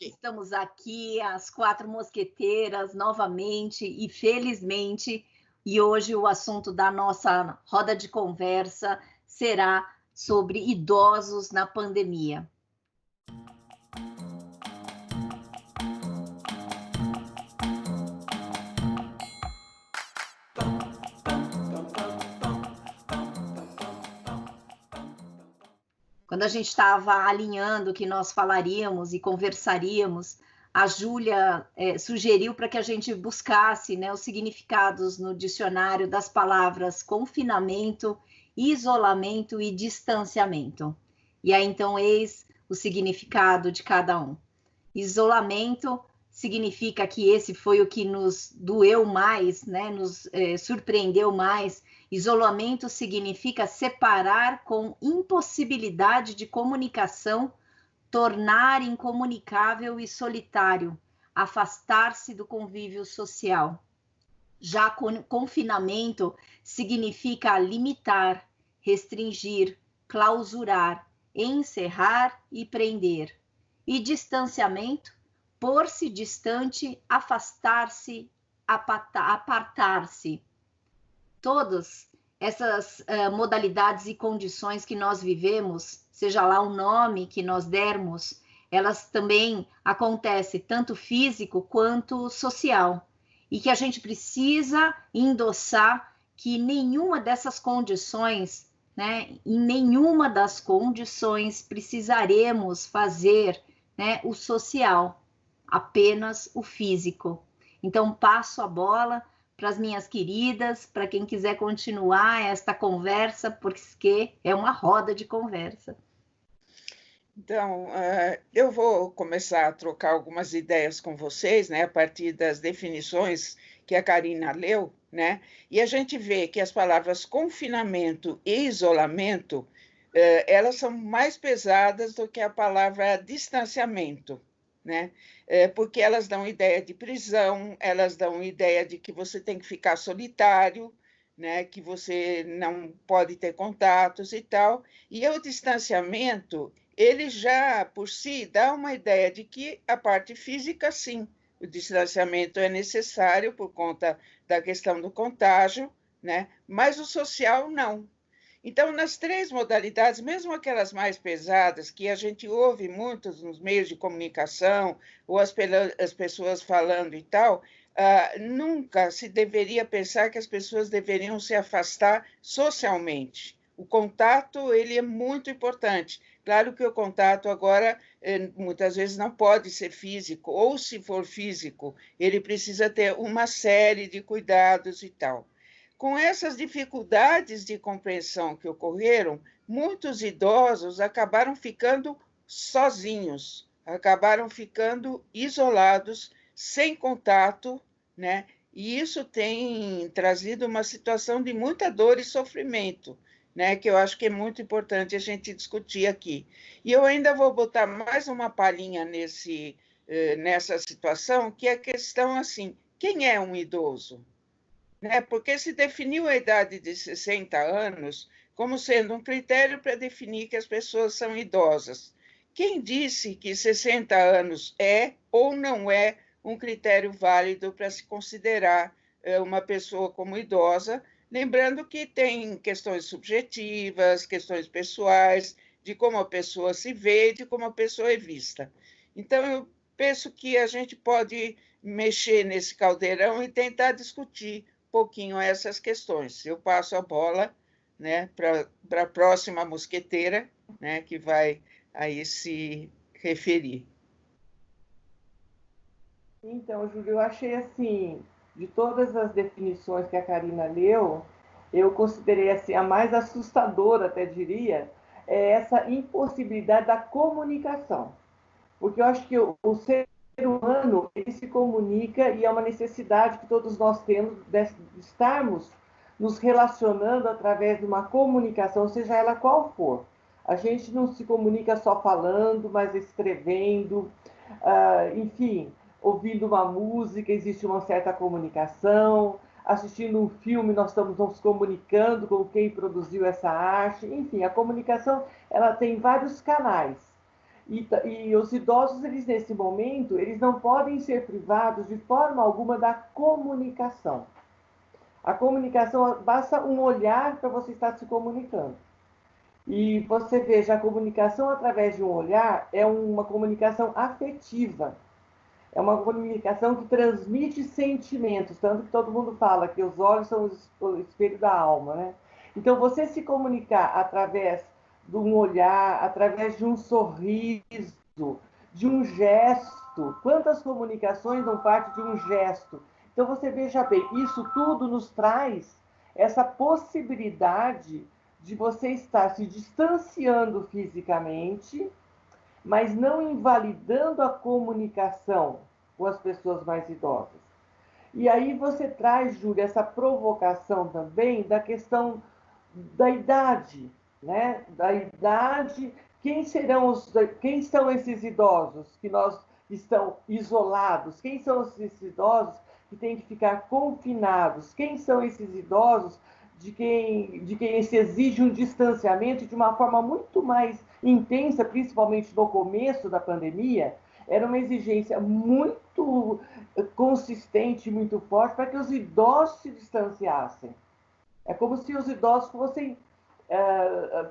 Estamos aqui, as quatro mosqueteiras, novamente e felizmente, e hoje o assunto da nossa roda de conversa será sobre idosos na pandemia. Quando a gente estava alinhando o que nós falaríamos e conversaríamos, a Júlia sugeriu para que a gente buscasse, né, os significados no dicionário das palavras confinamento, isolamento e distanciamento. E aí, então, eis o significado de cada um. Isolamento significa que esse foi o que nos doeu mais, né, nos surpreendeu mais. Isolamento significa separar com impossibilidade de comunicação, tornar incomunicável e solitário, afastar-se do convívio social. Já confinamento significa limitar, restringir, clausurar, encerrar e prender. E distanciamento, pôr-se distante, afastar-se, apartar-se. Todas essas modalidades e condições que nós vivemos, seja lá o nome que nós dermos, elas também acontecem tanto físico quanto social. E que a gente precisa endossar que nenhuma dessas condições, né, em nenhuma das condições precisaremos fazer, né, o social, apenas o físico. Então, passo a bola para as minhas queridas, para quem quiser continuar esta conversa, porque é uma roda de conversa. Então, eu vou começar a trocar algumas ideias com vocês, né, a partir das definições que a Karina leu, né, e a gente vê que as palavras confinamento e isolamento, elas são mais pesadas do que a palavra distanciamento, né, porque elas dão ideia de prisão, elas dão ideia de que você tem que ficar solitário, né, que você não pode ter contatos e tal, e o distanciamento, ele já, por si, dá uma ideia de que a parte física, sim, o distanciamento é necessário por conta da questão do contágio, né? Mas o social, não. Então, nas três modalidades, mesmo aquelas mais pesadas, que a gente ouve muito nos meios de comunicação, ou as pessoas falando e tal, nunca se deveria pensar que as pessoas deveriam se afastar socialmente. O contato, ele é muito importante. Claro que o contato agora, muitas vezes, não pode ser físico, ou se for físico, ele precisa ter uma série de cuidados e tal. Com essas dificuldades de compreensão que ocorreram, muitos idosos acabaram ficando sozinhos, acabaram ficando isolados, sem contato, né? E isso tem trazido uma situação de muita dor e sofrimento, né, que eu acho que é muito importante a gente discutir aqui. E eu ainda vou botar mais uma palhinha nessa situação, que é a questão assim, quem é um idoso? Né? Porque se definiu a idade de 60 anos como sendo um critério para definir que as pessoas são idosas. Quem disse que 60 anos é ou não é um critério válido para se considerar uma pessoa como idosa? Lembrando que tem questões subjetivas, questões pessoais, de como a pessoa se vê, de como a pessoa é vista. Então, eu penso que a gente pode mexer nesse caldeirão e tentar discutir um pouquinho essas questões. Eu passo a bola, né, para a próxima mosqueteira, né, que vai aí se referir. Então, Júlio, eu achei assim, de todas as definições que a Karina leu, eu considerei assim, a mais assustadora, até diria, é essa impossibilidade da comunicação. Porque eu acho que o ser humano, ele se comunica e é uma necessidade que todos nós temos de estarmos nos relacionando através de uma comunicação, seja ela qual for. A gente não se comunica só falando, mas escrevendo, enfim, ouvindo uma música, existe uma certa comunicação, assistindo um filme, nós estamos nos comunicando com quem produziu essa arte, enfim, a comunicação ela tem vários canais. E os idosos, eles nesse momento, eles não podem ser privados de forma alguma da comunicação. A comunicação, basta um olhar para você estar se comunicando. E você veja, a comunicação através de um olhar é uma comunicação afetiva. É uma comunicação que transmite sentimentos, tanto que todo mundo fala que os olhos são o espelho da alma, né? Então, você se comunicar através de um olhar, através de um sorriso, de um gesto. Quantas comunicações não partem de um gesto? Então, você veja bem, isso tudo nos traz essa possibilidade de você estar se distanciando fisicamente, mas não invalidando a comunicação com as pessoas mais idosas. E aí você traz, Júlia, essa provocação também da questão da idade, né? Da idade, quem são esses idosos que nós estão isolados? Quem são esses idosos que têm que ficar confinados? Quem são esses idosos de quem se exige um distanciamento de uma forma muito mais intensa, principalmente no começo da pandemia? Era uma exigência muito consistente, muito forte, para que os idosos se distanciassem. É como se os idosos fossem,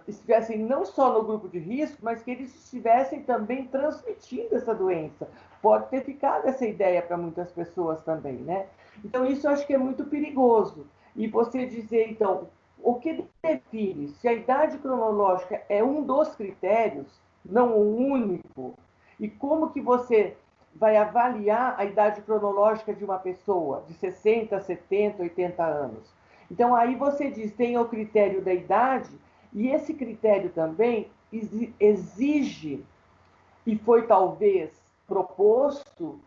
estivessem não só no grupo de risco, mas que eles estivessem também transmitindo essa doença. Pode ter ficado essa ideia para muitas pessoas também, né? Então, isso eu acho que é muito perigoso. E você dizer, então, o que define se a idade cronológica é um dos critérios, não o único, e como que você vai avaliar a idade cronológica de uma pessoa de 60, 70, 80 anos? Então, aí você diz, tem o critério da idade, e esse critério também exige, e foi talvez proposto,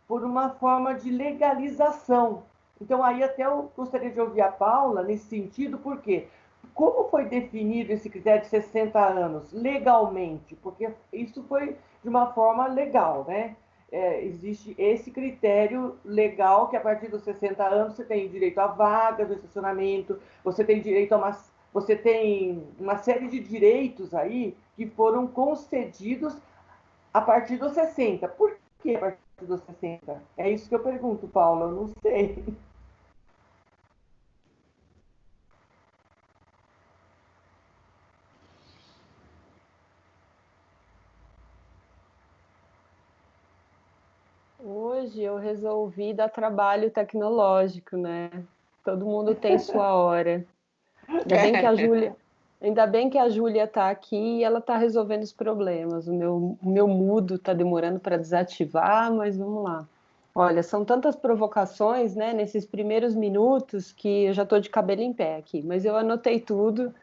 por uma forma de legalização. Então, aí até eu gostaria de ouvir a Paula nesse sentido, por quê? Como foi definido esse critério de 60 anos legalmente? Porque isso foi de uma forma legal, né? Existe esse critério legal que a partir dos 60 anos você tem direito a vagas no estacionamento, você tem direito a você tem uma série de direitos aí que foram concedidos a partir dos 60. Por que a partir dos 60? É isso que eu pergunto, Paula, eu não sei. Hoje eu resolvi dar trabalho tecnológico, né? Todo mundo tem sua hora. Ainda bem que a Júlia está aqui e ela está resolvendo os problemas. O meu mudo está demorando para desativar, mas vamos lá. Olha, são tantas provocações, né, nesses primeiros minutos que eu já estou de cabelo em pé aqui, mas eu anotei tudo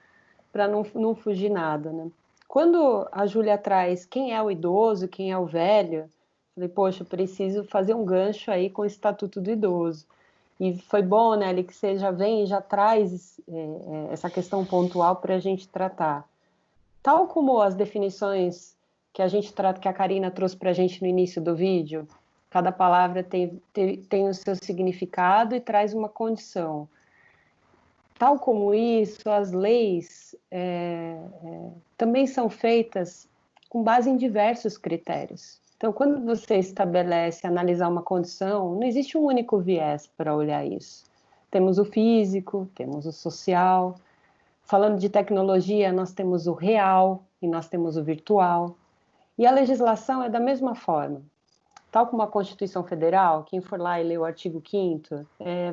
para não fugir nada, né? Quando a Júlia traz quem é o idoso, quem é o velho, falei, poxa, eu preciso fazer um gancho aí com o Estatuto do Idoso. E foi bom, né, que você já vem e já traz essa questão pontual para a gente tratar. Tal como as definições que a gente trata, que a Karina trouxe para a gente no início do vídeo, cada palavra tem o seu significado e traz uma condição. Tal como isso, as leis também são feitas com base em diversos critérios. Então, quando você estabelece, analisar uma condição, não existe um único viés para olhar isso. Temos o físico, temos o social. Falando de tecnologia, nós temos o real e nós temos o virtual. E a legislação é da mesma forma. Tal como a Constituição Federal, quem for lá e ler o artigo 5º,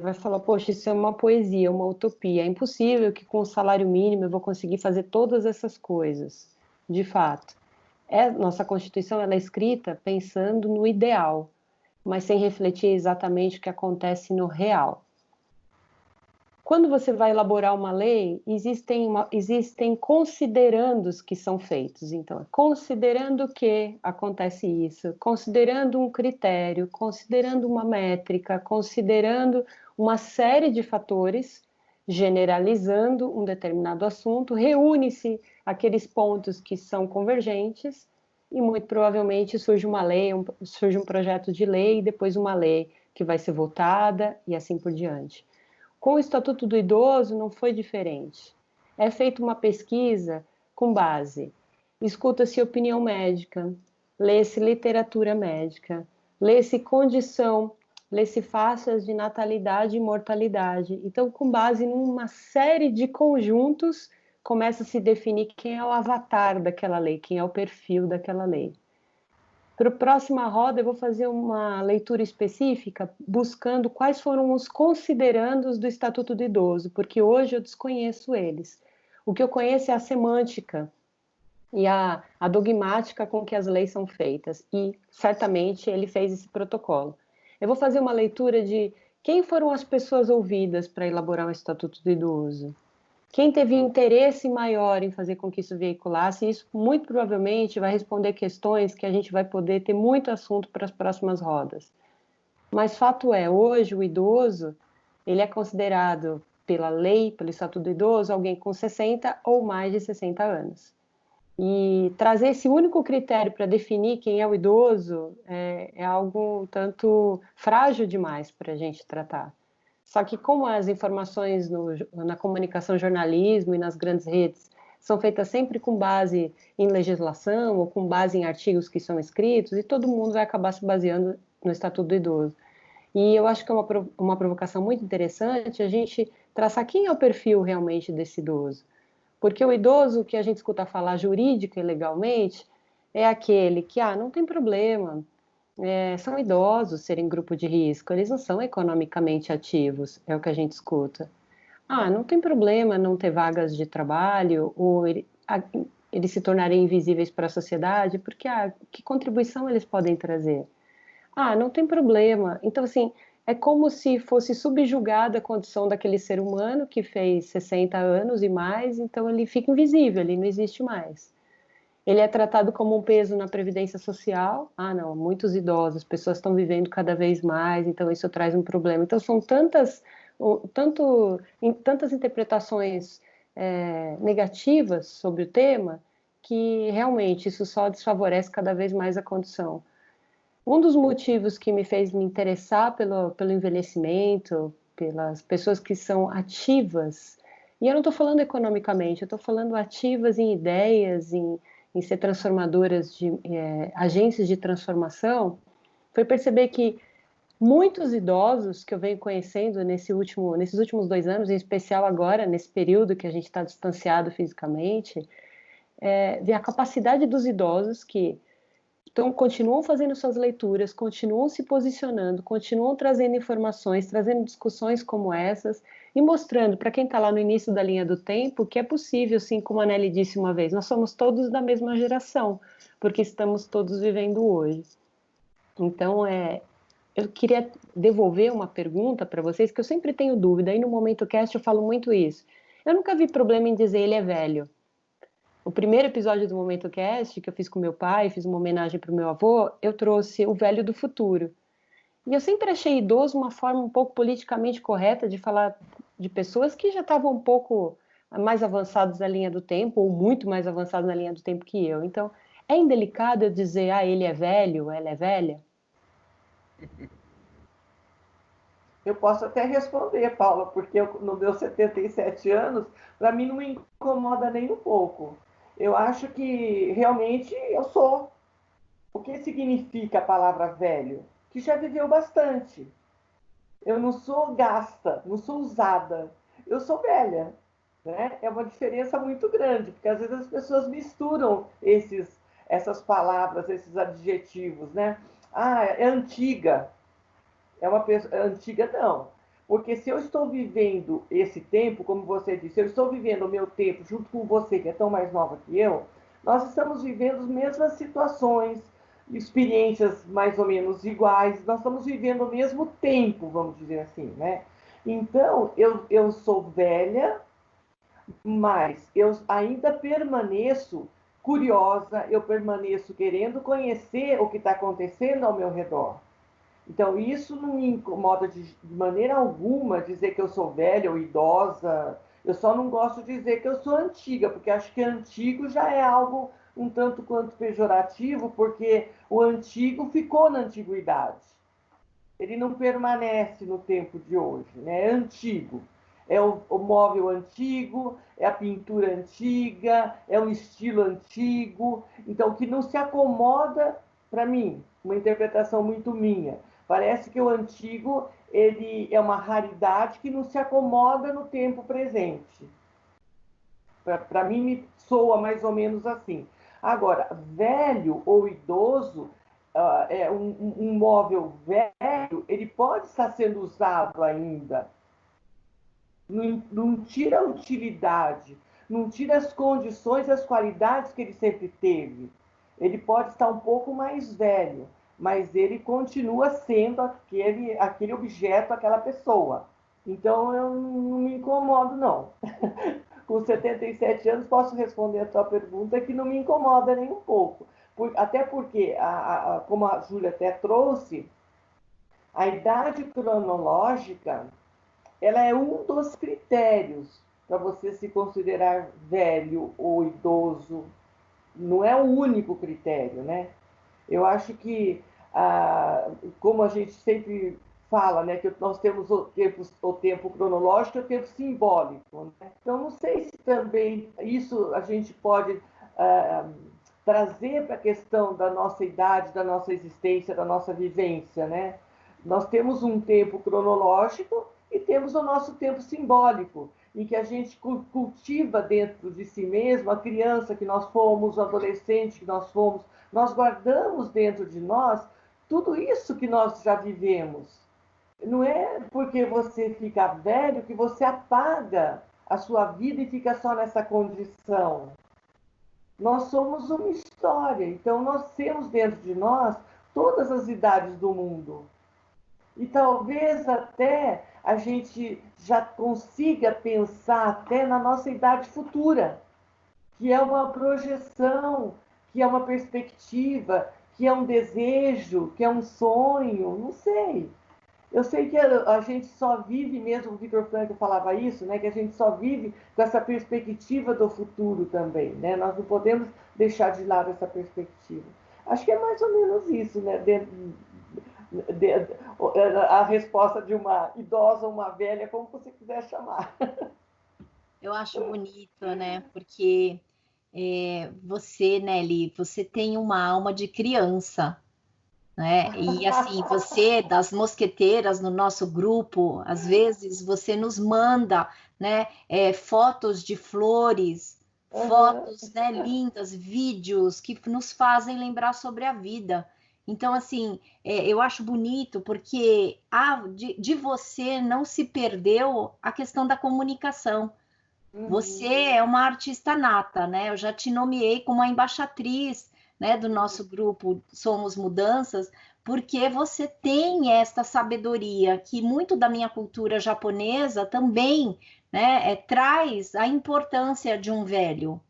vai falar, poxa, isso é uma poesia, uma utopia. É impossível que com o salário mínimo eu vou conseguir fazer todas essas coisas. De fato. Nossa Constituição ela é escrita pensando no ideal, mas sem refletir exatamente o que acontece no real. Quando você vai elaborar uma lei, existem considerandos que são feitos. Então, considerando que acontece isso, considerando um critério, considerando uma métrica, considerando uma série de fatores, generalizando um determinado assunto, reúne-se aqueles pontos que são convergentes e muito provavelmente surge uma lei, surge um projeto de lei e depois uma lei que vai ser votada e assim por diante. Com o Estatuto do Idoso não foi diferente. É feita uma pesquisa com base escuta-se opinião médica, lê-se literatura médica, lê-se condição, lê-se faixas de natalidade e mortalidade. Então, com base numa série de conjuntos, começa a se definir quem é o avatar daquela lei, quem é o perfil daquela lei. Para a próxima roda, eu vou fazer uma leitura específica, buscando quais foram os considerandos do Estatuto do Idoso, porque hoje eu desconheço eles. O que eu conheço é a semântica e a dogmática com que as leis são feitas, e certamente ele fez esse protocolo. Eu vou fazer uma leitura de quem foram as pessoas ouvidas para elaborar o Estatuto do Idoso. Quem teve interesse maior em fazer com que isso veiculasse, isso muito provavelmente vai responder questões que a gente vai poder ter muito assunto para as próximas rodas. Mas fato é, hoje o idoso, ele é considerado pela lei, pelo Estatuto do Idoso, alguém com 60 ou mais de 60 anos. E trazer esse único critério para definir quem é o idoso é algo tanto frágil demais para a gente tratar. Só que como as informações na comunicação, jornalismo e nas grandes redes são feitas sempre com base em legislação ou com base em artigos que são escritos, e todo mundo vai acabar se baseando no Estatuto do Idoso. E eu acho que é uma provocação muito interessante a gente traçar quem é o perfil realmente desse idoso. Porque o idoso que a gente escuta falar jurídica e legalmente é aquele que, não tem problema, são idosos serem grupo de risco, eles não são economicamente ativos, é o que a gente escuta. Não tem problema não ter vagas de trabalho, ou eles se tornarem invisíveis para a sociedade, porque que contribuição eles podem trazer? Não tem problema. Então, assim, é como se fosse subjugada a condição daquele ser humano que fez 60 anos e mais, então ele fica invisível, ele não existe mais. Ele é tratado como um peso na previdência social. Não, muitos idosos, pessoas estão vivendo cada vez mais, então isso traz um problema. Então são tantas interpretações negativas sobre o tema que realmente isso só desfavorece cada vez mais a condição. Um dos motivos que me fez me interessar pelo envelhecimento, pelas pessoas que são ativas, e eu não estou falando economicamente, eu estou falando ativas em ideias, em ser transformadoras de agências de transformação, foi perceber que muitos idosos que eu venho conhecendo nesses últimos 2 anos, em especial agora, nesse período que a gente está distanciado fisicamente, ver a capacidade dos idosos que continuam fazendo suas leituras, continuam se posicionando, continuam trazendo informações, trazendo discussões como essas e mostrando para quem está lá no início da linha do tempo que é possível, sim, como a Nelly disse uma vez, nós somos todos da mesma geração, porque estamos todos vivendo hoje. Então, eu queria devolver uma pergunta para vocês, que eu sempre tenho dúvida, aí no Momento Cast eu falo muito isso. Eu nunca vi problema em dizer ele é velho. O primeiro episódio do Momento Cast, que eu fiz com meu pai, fiz uma homenagem para o meu avô, eu trouxe o velho do futuro. E eu sempre achei idoso uma forma um pouco politicamente correta de falar de pessoas que já estavam um pouco mais avançados na linha do tempo, ou muito mais avançados na linha do tempo que eu. Então, é indelicado eu dizer, ele é velho, ela é velha? Eu posso até responder, Paula, porque no meus 77 anos, para mim não me incomoda nem um pouco. Eu acho que realmente eu sou. O que significa a palavra velho? Que já viveu bastante. Eu não sou gasta, não sou usada. Eu sou velha. Né? É uma diferença muito grande, porque às vezes as pessoas misturam essas palavras, esses adjetivos. Né? É antiga. É uma pessoa antiga, não. Porque se eu estou vivendo esse tempo, como você disse, eu estou vivendo o meu tempo junto com você, que é tão mais nova que eu, nós estamos vivendo as mesmas situações, experiências mais ou menos iguais, nós estamos vivendo o mesmo tempo, vamos dizer assim, né? Então, eu sou velha, mas eu ainda permaneço curiosa, eu permaneço querendo conhecer o que está acontecendo ao meu redor. Então, isso não me incomoda de maneira alguma dizer que eu sou velha ou idosa. Eu só não gosto de dizer que eu sou antiga, porque acho que antigo já é algo um tanto quanto pejorativo, porque o antigo ficou na antiguidade. Ele não permanece no tempo de hoje, né? É antigo. é o móvel antigo, é a pintura antiga, é um estilo antigo, então que não se acomoda, para mim, uma interpretação muito minha. Parece que o antigo ele é uma raridade que não se acomoda no tempo presente. Para mim, me soa mais ou menos assim. Agora, velho ou idoso, um móvel velho, ele pode estar sendo usado ainda. Não tira a utilidade, não tira as condições, as qualidades que ele sempre teve. Ele pode estar um pouco mais velho, mas ele continua sendo aquele objeto, aquela pessoa. Então, eu não me incomodo, não. Com 77 anos, posso responder a tua pergunta, que não me incomoda nem um pouco. Até porque, como a Júlia até trouxe, a idade cronológica, ela é um dos critérios para você se considerar velho ou idoso. Não é o único critério, né? Eu acho que, como a gente sempre fala, né, que nós temos o tempo cronológico e o tempo simbólico, né? Então, não sei se também isso a gente pode trazer para a questão da nossa idade, da nossa existência, da nossa vivência, né? Nós temos um tempo cronológico e temos o nosso tempo simbólico, em que a gente cultiva dentro de si mesmo a criança que nós fomos, o adolescente que nós fomos. Nós guardamos dentro de nós tudo isso que nós já vivemos. Não é porque você fica velho que você apaga a sua vida e fica só nessa condição. Nós somos uma história, então nós temos dentro de nós todas as idades do mundo. E talvez até a gente já consiga pensar até na nossa idade futura, que é uma projeção, que é uma perspectiva, que é um desejo, que é um sonho, não sei. Eu sei que a gente só vive, mesmo o Viktor Frankl falava isso, né, que a gente só vive com essa perspectiva do futuro também, né? Nós não podemos deixar de lado essa perspectiva. Acho que é mais ou menos isso, né? A resposta de uma idosa ou uma velha, como você quiser chamar. Eu acho bonito, né? Porque você, Nelly, você tem uma alma de criança, né? E assim, você, das mosqueteiras no nosso grupo, às vezes você nos manda, né, fotos de flores, fotos, né, lindas, vídeos que nos fazem lembrar sobre a vida. Então, assim, eu acho bonito porque de você não se perdeu a questão da comunicação. Você é uma artista nata, né? Eu já te nomeei como a embaixatriz, né, do nosso grupo Somos Mudanças, porque você tem esta sabedoria que muito da minha cultura japonesa também, né, traz a importância de um velho,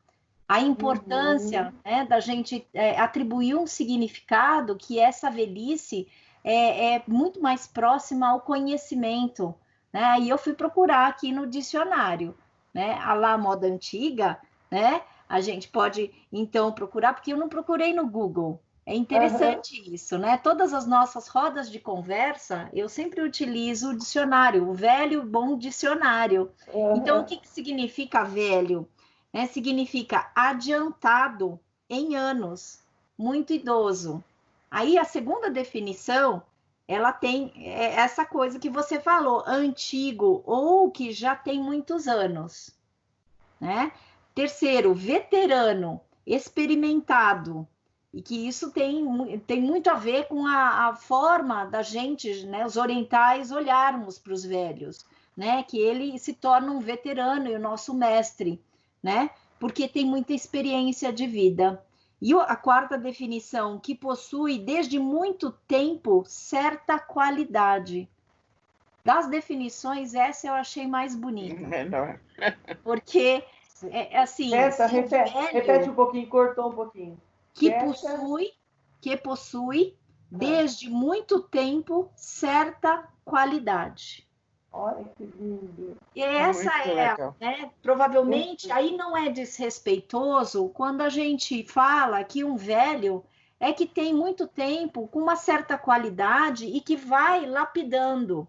a importância, né, da gente atribuir um significado que essa velhice é muito mais próxima ao conhecimento, né? E eu fui procurar aqui no dicionário, né, a lá moda antiga, né? A gente pode, então, procurar, porque eu não procurei no Google. É interessante isso, né? Todas as nossas rodas de conversa, eu sempre utilizo o dicionário, o velho bom dicionário. Então, o que significa velho? Significa adiantado em anos, muito idoso. Aí, a segunda definição, ela tem essa coisa que você falou, antigo, ou que já tem muitos anos, né? Terceiro, veterano, experimentado, e que isso tem muito a ver com a forma da gente, né, os orientais, olharmos para os velhos, né? Que ele se torna um veterano e o nosso mestre, né? Porque tem muita experiência de vida. E a quarta definição, que possui desde muito tempo certa qualidade. Das definições, essa eu achei mais bonita. Menor. Porque, assim... Repete um pouquinho, cortou um pouquinho. Que possui desde muito tempo certa qualidade. Olha que lindo. E essa né, provavelmente, aí não é desrespeitoso quando a gente fala que um velho é que tem muito tempo com uma certa qualidade e que vai lapidando.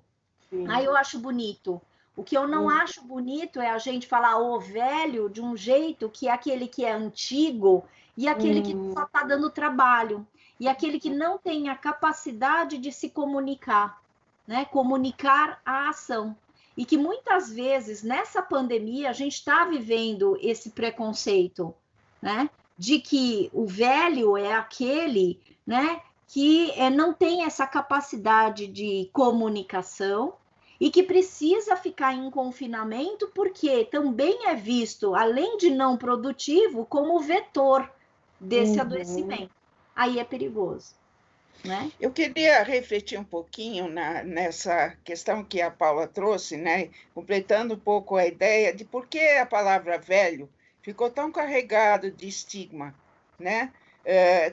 Sim. Aí eu acho bonito. O que eu não acho bonito é a gente falar o velho de um jeito que é aquele que é antigo e aquele que só está dando trabalho. E aquele que não tem a capacidade de se comunicar, né? Comunicar a ação. E que muitas vezes, nessa pandemia, a gente está vivendo esse preconceito, né? De que o velho é aquele, né? Que não tem essa capacidade de comunicação e que precisa ficar em confinamento porque também é visto, além de não produtivo, como vetor desse adoecimento. Aí é perigoso, né? Eu queria refletir um pouquinho nessa questão que a Paula trouxe, né? Completando um pouco a ideia de por que a palavra velho ficou tão carregado de estigma, né?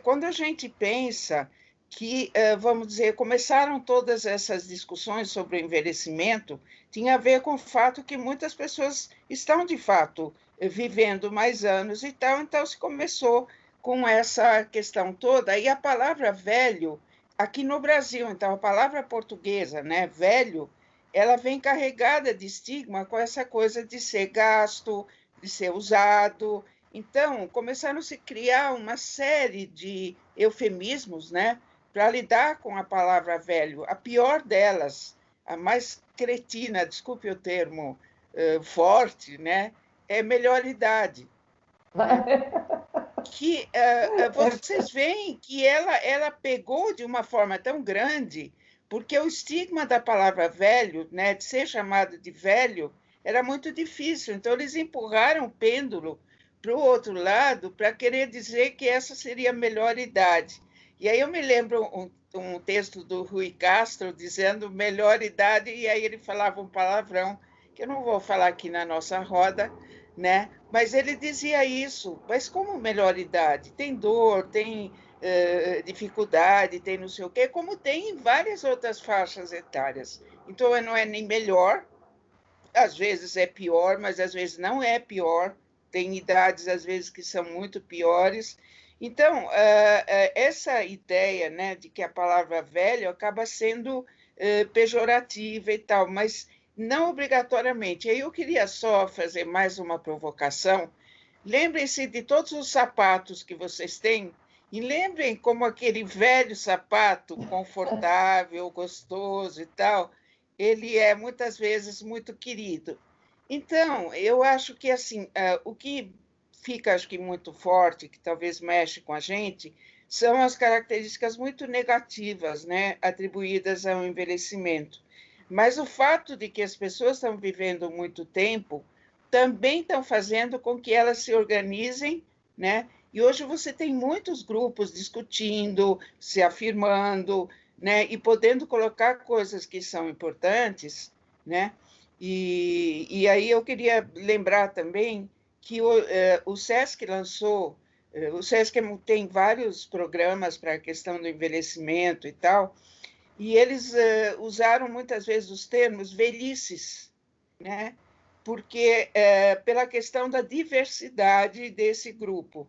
Quando a gente pensa que, vamos dizer, começaram todas essas discussões sobre o envelhecimento, tinha a ver com o fato que muitas pessoas estão, de fato, vivendo mais anos e tal, então se começou com essa questão toda, e a palavra velho, aqui no Brasil, então, a palavra portuguesa, né, velho, ela vem carregada de estigma com essa coisa de ser gasto, de ser usado. Então, começaram a se criar uma série de eufemismos, né, para lidar com a palavra velho. A pior delas, a mais cretina, desculpe o termo forte, né, é melhor idade. Né? Que vocês veem que ela pegou de uma forma tão grande, porque o estigma da palavra velho, né, de ser chamado de velho, era muito difícil. Então, eles empurraram o pêndulo para o outro lado para querer dizer que essa seria a melhor idade. E aí eu me lembro um texto do Rui Castro dizendo melhor idade, e aí ele falava um palavrão, que eu não vou falar aqui na nossa roda, né? Mas ele dizia isso, mas como melhor idade? Tem dor, tem dificuldade, tem não sei o quê, como tem em várias outras faixas etárias. Então, não é nem melhor, às vezes é pior, mas às vezes não é pior. Tem idades, às vezes, que são muito piores. Então, essa ideia, né, de que a palavra velho acaba sendo pejorativa e tal, mas não obrigatoriamente. Aí eu queria só fazer mais uma provocação. Lembrem-se de todos os sapatos que vocês têm e lembrem como aquele velho sapato confortável, gostoso e tal, ele é muitas vezes muito querido. Então, eu acho que assim, o que fica, acho que muito forte, que talvez mexe com a gente, são as características muito negativas, né, atribuídas ao envelhecimento. Mas o fato de que as pessoas estão vivendo muito tempo também estão fazendo com que elas se organizem, né? E hoje você tem muitos grupos discutindo, se afirmando, né? E podendo colocar coisas que são importantes, né? E aí eu queria lembrar também que o SESC lançou, o SESC tem vários programas para a questão do envelhecimento e tal, e eles usaram muitas vezes os termos velhices, né? Porque pela questão da diversidade desse grupo.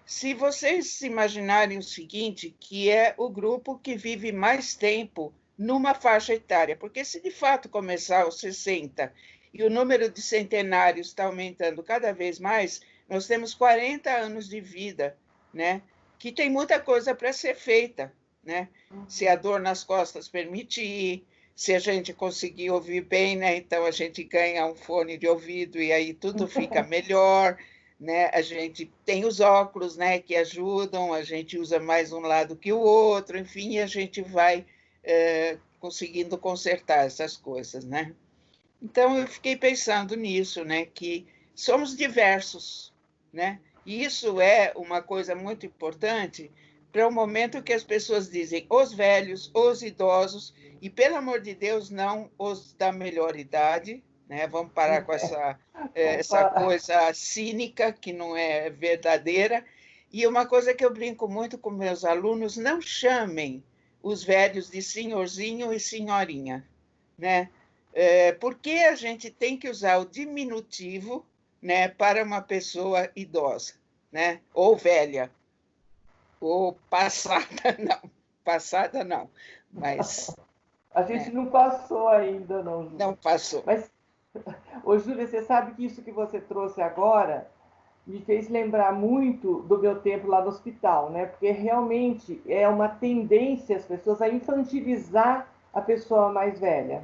Se vocês se imaginarem o seguinte, que é o grupo que vive mais tempo numa faixa etária, porque se de fato começar aos 60 e o número de centenários está aumentando cada vez mais, nós temos 40 anos de vida, né? Que tem muita coisa para ser feita, né? Se a dor nas costas permitir, se a gente conseguir ouvir bem, né? Então a gente ganha um fone de ouvido e aí tudo fica melhor, né? A gente tem os óculos, né, que ajudam, a gente usa mais um lado que o outro, enfim, a gente vai conseguindo consertar essas coisas, né? Então eu fiquei pensando nisso, né, que somos diversos, né? E isso é uma coisa muito importante para o momento que as pessoas dizem os velhos, os idosos, e, pelo amor de Deus, não os da melhor idade, né? Vamos parar com essa coisa cínica que não é verdadeira. E uma coisa que eu brinco muito com meus alunos, não chamem os velhos de senhorzinho e senhorinha, né? Porque a gente tem que usar o diminutivo, né, para uma pessoa idosa, né? Ou velha, ou passada não, mas... A gente não passou ainda, não, Ju. Não passou. Mas Ô, Júlia, você sabe que isso que você trouxe agora me fez lembrar muito do meu tempo lá no hospital, né? Porque realmente é uma tendência as pessoas a infantilizar a pessoa mais velha,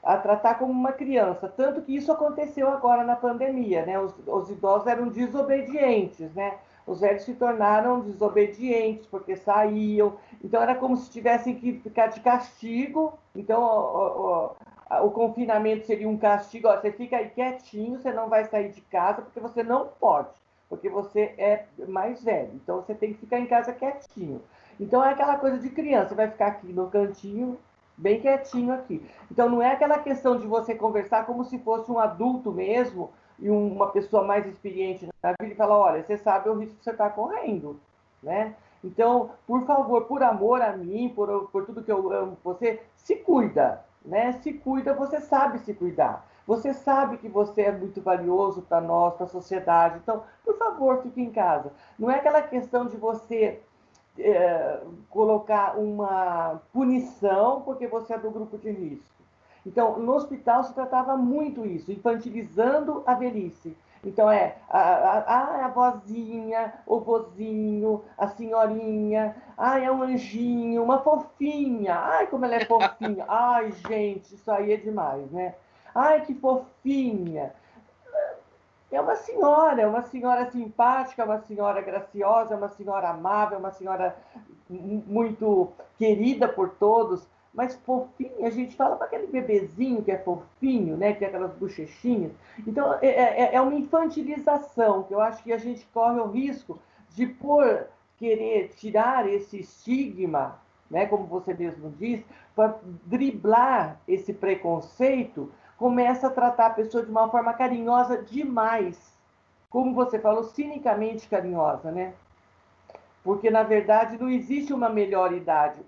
a tratar como uma criança. Tanto que isso aconteceu agora na pandemia, né? Os idosos eram desobedientes, né? Os velhos se tornaram desobedientes porque saíam. Então era como se tivessem que ficar de castigo. Então o confinamento seria um castigo. Ó, você fica aí quietinho, você não vai sair de casa porque você não pode, porque você é mais velho. Então você tem que ficar em casa quietinho. Então é aquela coisa de criança, você vai ficar aqui no cantinho, bem quietinho aqui. Então não é aquela questão de você conversar como se fosse um adulto mesmo e uma pessoa mais experiente na vida e falar, olha, você sabe o risco que você está correndo, né? Então, por favor, por amor a mim, por tudo que eu amo você, se cuida, né? Se cuida, você sabe se cuidar. Você sabe que você é muito valioso para nós, para a sociedade. Então, por favor, fique em casa. Não é aquela questão de você colocar uma punição porque você é do grupo de risco. Então, no hospital se tratava muito isso, infantilizando a velhice. Então, a vozinha, o vozinho, a senhorinha, é um anjinho, uma fofinha, ai, como ela é fofinha, ai, gente, isso aí é demais, né? Ai, que fofinha. É uma senhora simpática, uma senhora graciosa, uma senhora amável, uma senhora muito querida por todos, mas fofinha, a gente fala para aquele bebezinho que é fofinho, né, que tem aquelas bochechinhas. Então, é uma infantilização, que eu acho que a gente corre o risco de, por querer tirar esse estigma, né, como você mesmo disse, para driblar esse preconceito, começa a tratar a pessoa de uma forma carinhosa demais. Como você falou, cinicamente carinhosa, né? Porque, na verdade, não existe uma melhor idade.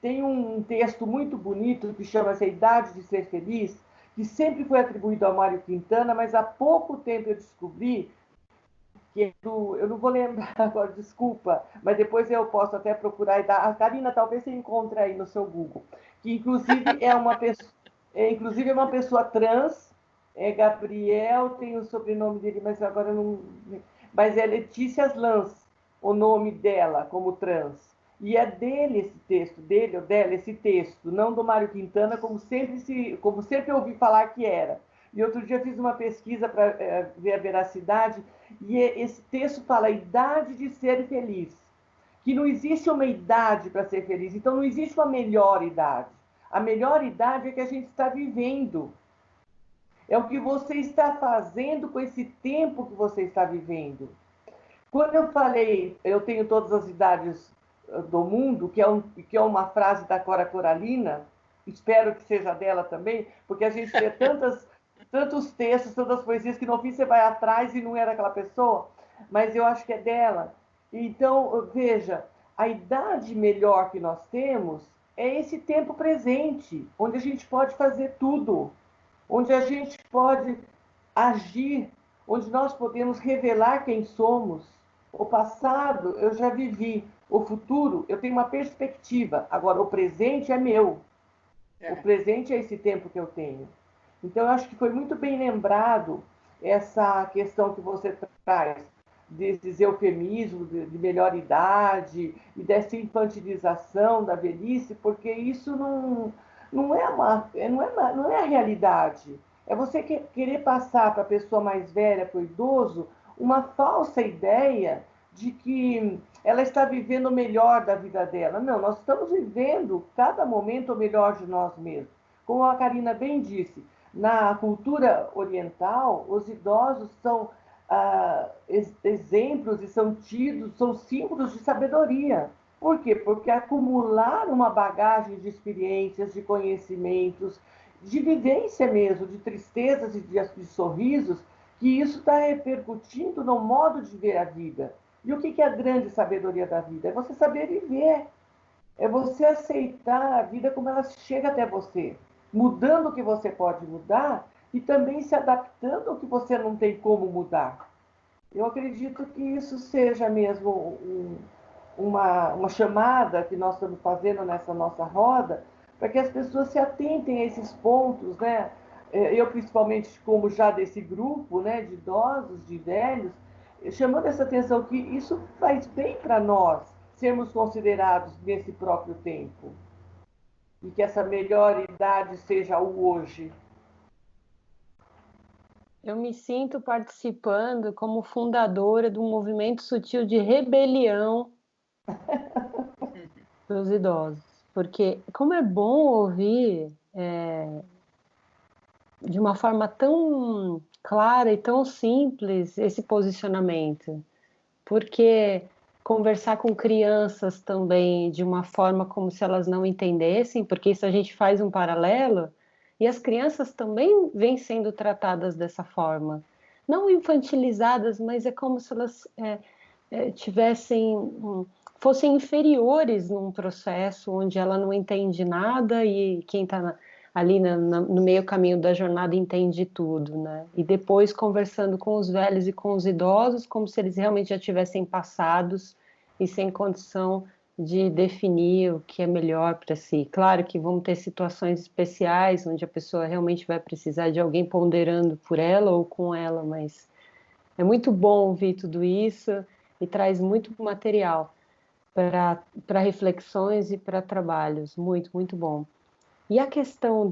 Tem um texto muito bonito que chama-se A Idade de Ser Feliz, que sempre foi atribuído ao Mário Quintana, mas há pouco tempo eu descobri que é eu não vou lembrar agora, desculpa, mas depois eu posso até procurar e dar. A Karina, talvez você encontre aí no seu Google, que inclusive é uma pessoa trans, é Gabriel, tem o sobrenome dele, mas agora não. Mas é Letícia Lans, o nome dela como trans. E é dele esse texto, dele ou dela esse texto, não do Mário Quintana, como sempre ouvi falar que era. E outro dia fiz uma pesquisa para ver a veracidade, e esse texto fala a idade de ser feliz. Que não existe uma idade para ser feliz, então não existe uma melhor idade. A melhor idade é que a gente está vivendo. É o que você está fazendo com esse tempo que você está vivendo. Quando eu falei, eu tenho todas as idades do mundo, que é uma frase da Cora Coralina, espero que seja dela também, porque a gente lê tantos textos, tantas poesias, que no fim você vai atrás e não era aquela pessoa, mas eu acho que é dela. Então, veja, a idade melhor que nós temos é esse tempo presente, onde a gente pode fazer tudo, onde a gente pode agir, onde nós podemos revelar quem somos. O passado eu já vivi, o futuro eu tenho uma perspectiva, agora o presente é meu. O presente é esse tempo que eu tenho. Então eu acho que foi muito bem lembrado essa questão que você traz, desses eufemismos de melhor idade e dessa infantilização da velhice, porque isso não é a realidade. É você querer passar para a pessoa mais velha, para o idoso, uma falsa ideia de que ela está vivendo o melhor da vida dela. Não, nós estamos vivendo cada momento o melhor de nós mesmos. Como a Karina bem disse, na cultura oriental, os idosos são exemplos e são tidos, são símbolos de sabedoria. Por quê? Porque acumularam uma bagagem de experiências, de conhecimentos, de vivência mesmo, de tristezas e de sorrisos, que isso está repercutindo no modo de ver a vida. E o que é a grande sabedoria da vida? É você saber viver. É você aceitar a vida como ela chega até você, mudando o que você pode mudar e também se adaptando ao que você não tem como mudar. Eu acredito que isso seja mesmo uma chamada que nós estamos fazendo nessa nossa roda, para que as pessoas se atentem a esses pontos, né? eu principalmente como já desse grupo, né, de idosos, de velhos, chamando essa atenção que isso faz bem para nós sermos considerados nesse próprio tempo e que essa melhor idade seja o hoje. Eu me sinto participando como fundadora de um movimento sutil de rebelião dos idosos, porque como é bom ouvir de uma forma tão clara e tão simples esse posicionamento, porque conversar com crianças também de uma forma como se elas não entendessem, porque isso a gente faz um paralelo, e as crianças também vêm sendo tratadas dessa forma, não infantilizadas, mas é como se elas fossem inferiores num processo onde ela não entende nada e quem está ali no meio caminho da jornada entende tudo, né? E depois conversando com os velhos e com os idosos, como se eles realmente já tivessem passados e sem condição de definir o que é melhor para si. Claro que vão ter situações especiais onde a pessoa realmente vai precisar de alguém ponderando por ela ou com ela, mas é muito bom ouvir tudo isso e traz muito material para reflexões e para trabalhos. Muito, muito bom. E a questão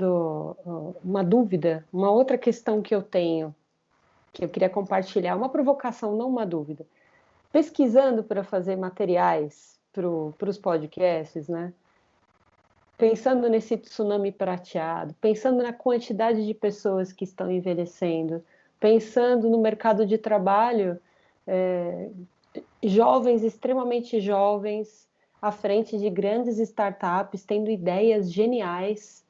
uma dúvida, uma outra questão que eu tenho, que eu queria compartilhar, uma provocação, não uma dúvida. Pesquisando para fazer materiais para os podcasts, né? Pensando nesse tsunami prateado, pensando na quantidade de pessoas que estão envelhecendo, pensando no mercado de trabalho, jovens, extremamente jovens, à frente de grandes startups, tendo ideias geniais,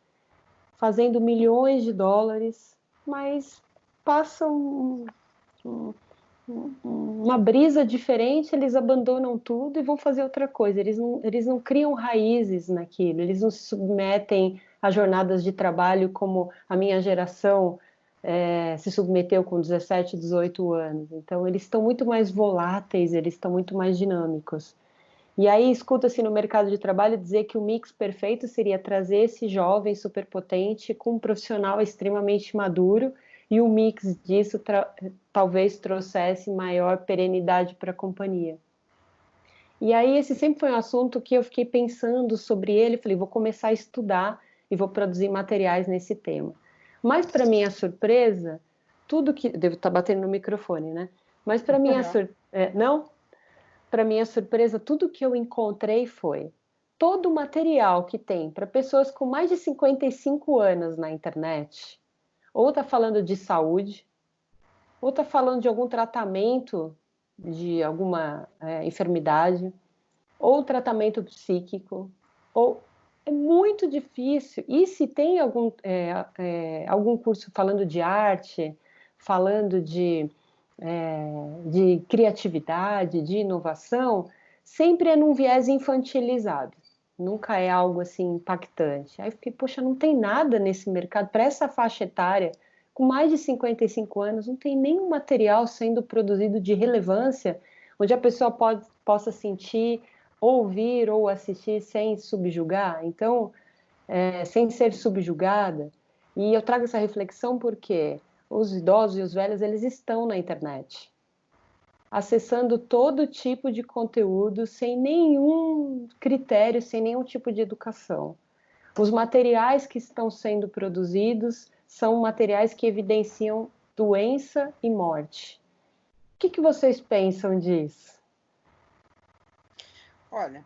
fazendo milhões de dólares, mas passam uma brisa diferente, eles abandonam tudo e vão fazer outra coisa. Eles não criam raízes naquilo, eles não se submetem a jornadas de trabalho como a minha geração se submeteu com 17, 18 anos. Então, eles estão muito mais voláteis, eles estão muito mais dinâmicos. E aí escuta-se no mercado de trabalho dizer que o mix perfeito seria trazer esse jovem superpotente com um profissional extremamente maduro, e o mix disso talvez trouxesse maior perenidade para a companhia. E aí esse sempre foi um assunto que eu fiquei pensando sobre ele, falei, vou começar a estudar e vou produzir materiais nesse tema. Mas para minha surpresa, tudo que... Devo estar batendo no microfone, né? Mas para minha surpresa... Não? Para minha surpresa, tudo que eu encontrei foi todo o material que tem para pessoas com mais de 55 anos na internet, ou está falando de saúde, ou está falando de algum tratamento de alguma enfermidade, ou tratamento psíquico, ou é muito difícil. E se tem algum curso falando de arte, falando de criatividade, de inovação, sempre é num viés infantilizado. Nunca é algo assim impactante. Aí eu fiquei, poxa, não tem nada nesse mercado, para essa faixa etária, com mais de 55 anos, não tem nenhum material sendo produzido de relevância, onde a pessoa possa sentir, ouvir ou assistir sem subjugar. Então, sem ser subjugada. E eu trago essa reflexão porque os idosos e os velhos, eles estão na internet, acessando todo tipo de conteúdo sem nenhum critério, sem nenhum tipo de educação. Os materiais que estão sendo produzidos são materiais que evidenciam doença e morte. O que vocês pensam disso? Olha,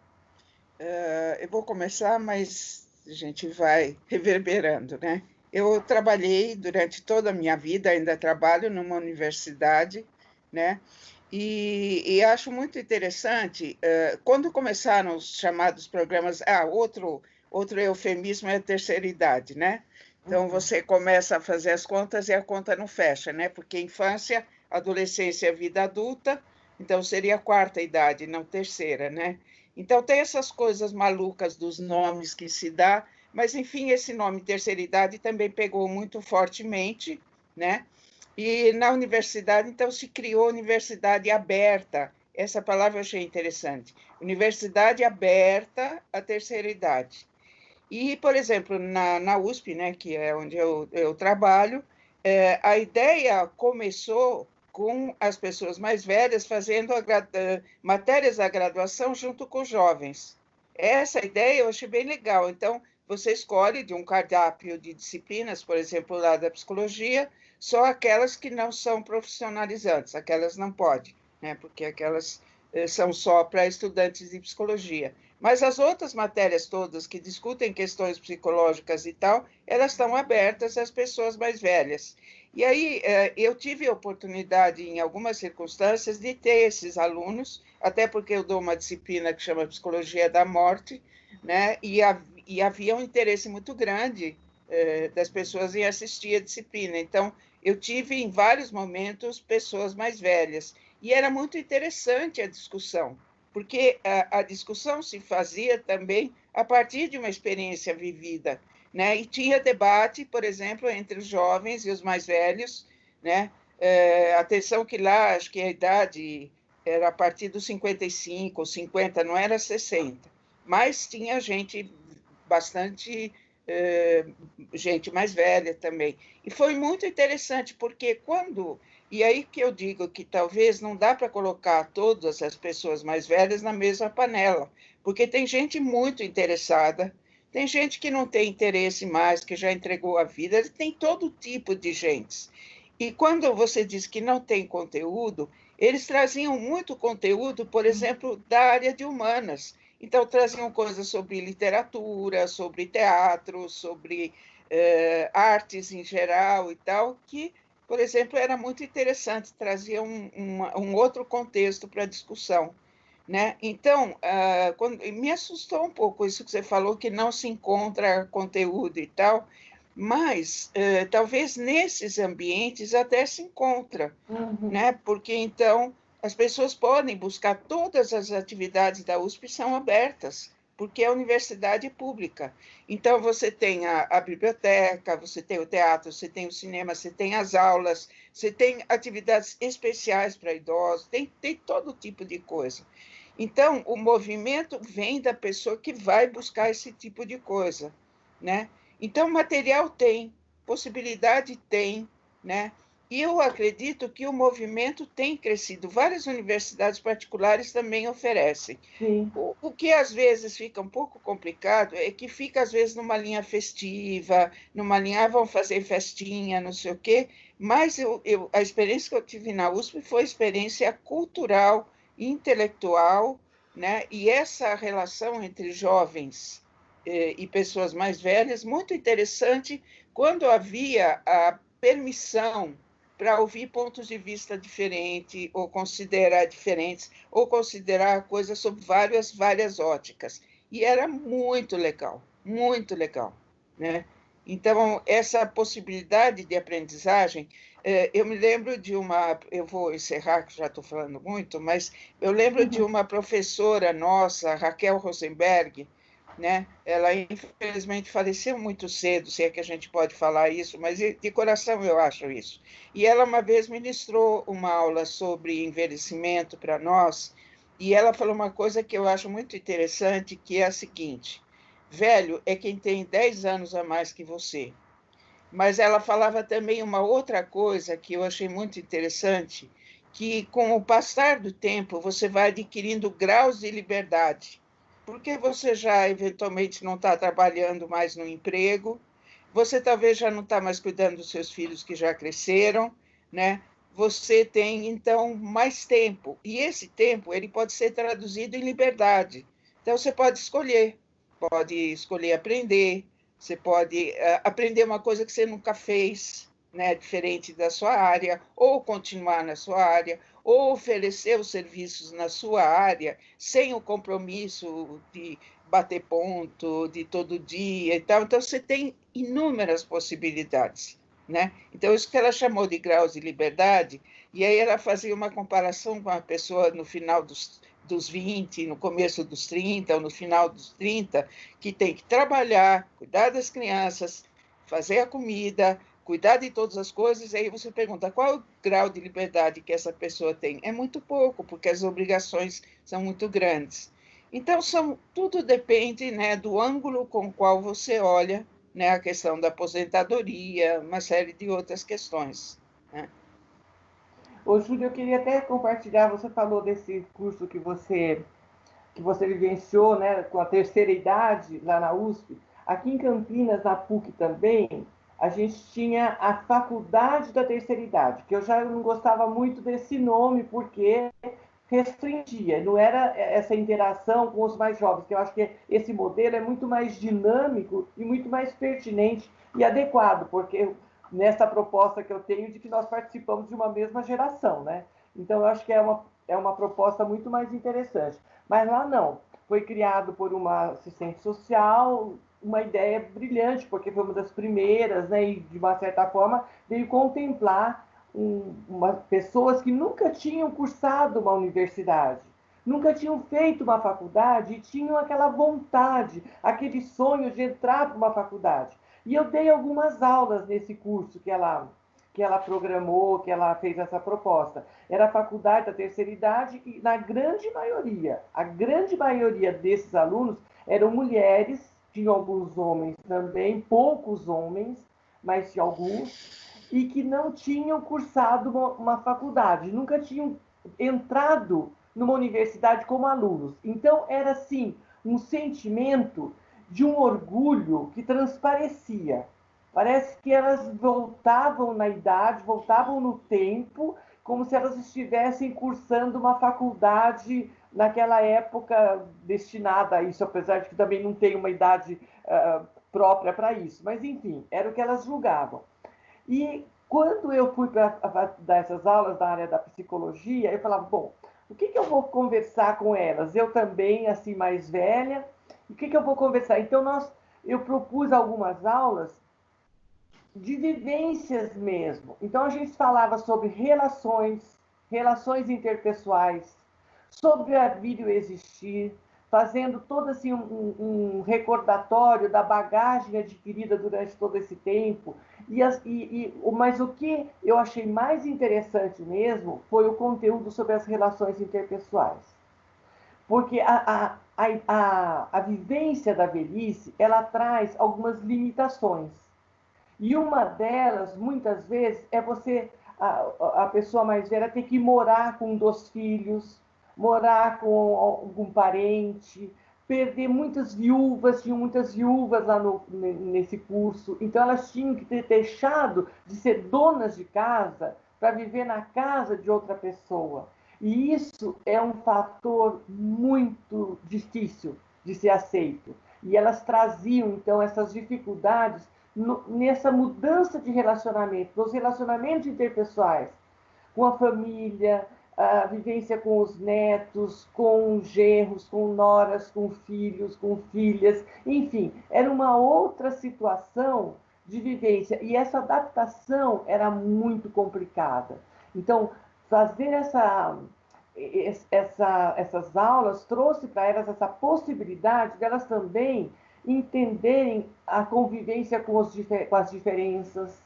eu vou começar, mas a gente vai reverberando, né? Eu trabalhei durante toda a minha vida, ainda trabalho numa universidade, né? E acho muito interessante, quando começaram os chamados programas... outro eufemismo é a terceira idade, né? Então, você começa a fazer as contas e a conta não fecha, né? Porque infância, adolescência, vida adulta, então seria a quarta idade, não terceira, né? Então, tem essas coisas malucas dos nomes que se dá, mas, enfim, esse nome terceira idade também pegou muito fortemente, né? E na universidade, então, se criou universidade aberta. Essa palavra eu achei interessante. Universidade aberta à terceira idade. E, por exemplo, na USP, né, que é onde eu trabalho, a ideia começou com as pessoas mais velhas fazendo matérias da graduação junto com os jovens. Essa ideia eu achei bem legal. Então, você escolhe de um cardápio de disciplinas, por exemplo, lá da psicologia, só aquelas que não são profissionalizantes, aquelas não pode, né, porque aquelas são só para estudantes de psicologia. Mas as outras matérias todas que discutem questões psicológicas e tal, elas estão abertas às pessoas mais velhas. E aí eu tive a oportunidade, em algumas circunstâncias, de ter esses alunos, até porque eu dou uma disciplina que chama Psicologia da Morte, né? E havia um interesse muito grande das pessoas em assistir a disciplina. Então, eu tive, em vários momentos, pessoas mais velhas. E era muito interessante a discussão, porque a discussão se fazia também a partir de uma experiência vivida, né? E tinha debate, por exemplo, entre os jovens e os mais velhos, né? Atenção que lá, acho que a idade era a partir dos 55 ou 50, não era 60, mas tinha gente bastante gente mais velha também. E foi muito interessante, porque quando... E aí que eu digo que talvez não dá para colocar todas as pessoas mais velhas na mesma panela, porque tem gente muito interessada, tem gente que não tem interesse mais, que já entregou a vida, tem todo tipo de gente. E quando você diz que não tem conteúdo, eles traziam muito conteúdo, por exemplo, da área de humanas. Então, traziam coisas sobre literatura, sobre teatro, sobre artes em geral e tal, que, por exemplo, era muito interessante, trazia um outro contexto para a discussão, né? Então, me assustou um pouco isso que você falou, que não se encontra conteúdo e tal, mas talvez nesses ambientes até se encontra, né? Porque então as pessoas podem buscar, todas as atividades da USP são abertas, porque é a universidade pública. Então, você tem a biblioteca, você tem o teatro, você tem o cinema, você tem as aulas, você tem atividades especiais para idosos, tem todo tipo de coisa. Então, o movimento vem da pessoa que vai buscar esse tipo de coisa, né? Então, material tem, possibilidade tem, né? E eu acredito que o movimento tem crescido. Várias universidades particulares também oferecem. O que às vezes fica um pouco complicado é que fica, às vezes, numa linha festiva, numa linha, vão fazer festinha, não sei o quê, mas a experiência que eu tive na USP foi experiência cultural, intelectual, né? E essa relação entre jovens e pessoas mais velhas, muito interessante, quando havia a permissão para ouvir pontos de vista diferentes, ou considerar diferentes, ou considerar coisas sob várias óticas. E era muito legal, né? Então, essa possibilidade de aprendizagem, eu me lembro de eu vou encerrar, que já estou falando muito, mas eu lembro de uma professora nossa, Raquel Rosenberg, né? Ela, infelizmente, faleceu muito cedo, se é que a gente pode falar isso, mas de coração eu acho isso. E ela uma vez ministrou uma aula sobre envelhecimento para nós, e ela falou uma coisa que eu acho muito interessante, que é a seguinte: velho é quem tem 10 anos a mais que você. Mas ela falava também uma outra coisa que eu achei muito interessante, que com o passar do tempo você vai adquirindo graus de liberdade, porque você já eventualmente não está trabalhando mais no emprego, você talvez já não está mais cuidando dos seus filhos que já cresceram, né? Você tem, então, mais tempo, e esse tempo ele pode ser traduzido em liberdade. Então, você pode escolher aprender, você pode aprender uma coisa que você nunca fez, né, diferente da sua área, ou continuar na sua área, ou oferecer os serviços na sua área, sem o compromisso de bater ponto, de todo dia e tal. Então, você tem inúmeras possibilidades, né? Então, isso que ela chamou de graus de liberdade, e aí ela fazia uma comparação com a pessoa no final dos 20, no começo dos 30, ou no final dos 30, que tem que trabalhar, cuidar das crianças, fazer a comida, cuidar de todas as coisas, e aí você pergunta qual é o grau de liberdade que essa pessoa tem. É muito pouco, porque as obrigações são muito grandes. Então, tudo depende, né, do ângulo com o qual você olha, né, a questão da aposentadoria, uma série de outras questões, né? Ô, Júlia, eu queria até compartilhar, você falou desse curso que você vivenciou, né, com a terceira idade lá na USP. Aqui em Campinas, na PUC também, a gente tinha a Faculdade da Terceira Idade, que eu já não gostava muito desse nome, porque restringia, não era essa interação com os mais jovens, que eu acho que esse modelo é muito mais dinâmico e muito mais pertinente e adequado, porque nessa proposta que eu tenho de que nós participamos de uma mesma geração, né? Então, eu acho que é uma proposta muito mais interessante. Mas lá não, foi criado por uma assistente social, uma ideia brilhante, porque foi uma das primeiras, né, e de uma certa forma veio contemplar pessoas que nunca tinham cursado uma universidade, nunca tinham feito uma faculdade e tinham aquela vontade, aquele sonho de entrar para uma faculdade. E eu dei algumas aulas nesse curso que ela programou, que ela fez essa proposta. Era a faculdade da terceira idade e, na grande maioria, a grande maioria desses alunos eram mulheres, tinham alguns homens também, poucos homens, mas tinha alguns, e que não tinham cursado uma faculdade, nunca tinham entrado numa universidade como alunos. Então, era assim, um sentimento de um orgulho que transparecia. Parece que elas voltavam na idade, voltavam no tempo, como se elas estivessem cursando uma faculdade naquela época destinada a isso, apesar de que também não tem uma idade própria para isso. Mas, enfim, era o que elas julgavam. E quando eu fui para dar essas aulas na área da psicologia, eu falava, bom, o que eu vou conversar com elas? Eu também, assim, mais velha, o que eu vou conversar? Então, eu propus algumas aulas de vivências mesmo. Então, a gente falava sobre relações interpessoais, sobre a vida e o existir, fazendo todo assim, um recordatório da bagagem adquirida durante todo esse tempo. Mas o que eu achei mais interessante mesmo foi o conteúdo sobre as relações interpessoais. Porque a vivência da velhice, ela traz algumas limitações. E uma delas, muitas vezes, é a pessoa mais velha, ter que morar com 2 filhos, morar com algum parente, perder muitas viúvas, tinham muitas viúvas lá nesse curso, então elas tinham que ter deixado de ser donas de casa para viver na casa de outra pessoa. E isso é um fator muito difícil de ser aceito. E elas traziam, então, essas dificuldades nessa mudança de relacionamento, nos relacionamentos interpessoais, com a família, a vivência com os netos, com genros, com noras, com filhos, com filhas, enfim, era uma outra situação de vivência e essa adaptação era muito complicada. Então, fazer essas aulas trouxe para elas essa possibilidade de elas também entenderem a convivência com as diferenças,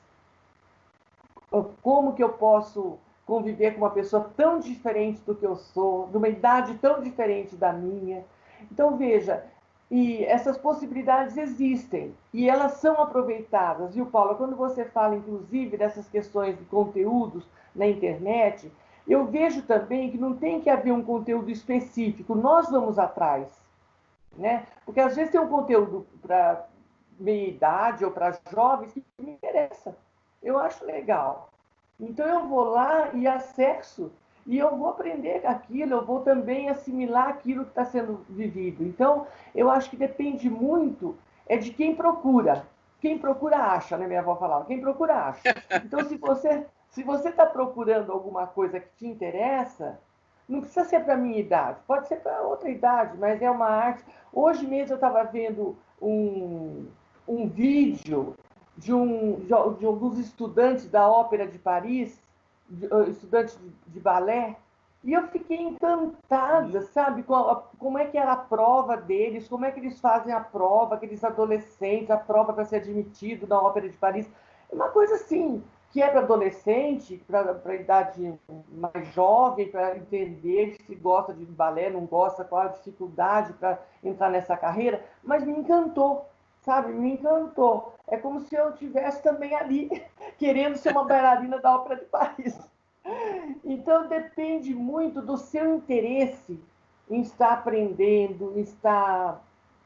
como que eu posso conviver com uma pessoa tão diferente do que eu sou, de uma idade tão diferente da minha. Então, veja, e essas possibilidades existem e elas são aproveitadas, viu, Paula? Quando você fala, inclusive, dessas questões de conteúdos na internet, eu vejo também que não tem que haver um conteúdo específico, nós vamos atrás, né? Porque às vezes tem um conteúdo para meia-idade ou para jovens que me interessa, eu acho legal. Então eu vou lá e acesso e eu vou aprender aquilo, eu vou também assimilar aquilo que está sendo vivido. Então eu acho que depende muito de quem procura. Quem procura acha, né? Minha avó falava. Quem procura acha. Então se você está procurando alguma coisa que te interessa, não precisa ser para a minha idade, pode ser para outra idade, mas é uma arte. Hoje mesmo eu estava vendo um vídeo de alguns estudantes da Ópera de Paris, estudantes de balé, e eu fiquei encantada, sabe, como é que era a prova deles, como é que eles fazem a prova, aqueles adolescentes, a prova para ser admitido na Ópera de Paris. É uma coisa assim, que é para adolescente, para a idade mais jovem, para entender se gosta de balé, não gosta, qual a dificuldade para entrar nessa carreira, mas me encantou, sabe? Me encantou. É como se eu estivesse também ali, querendo ser uma bailarina da Ópera de Paris. Então, depende muito do seu interesse em estar aprendendo, em estar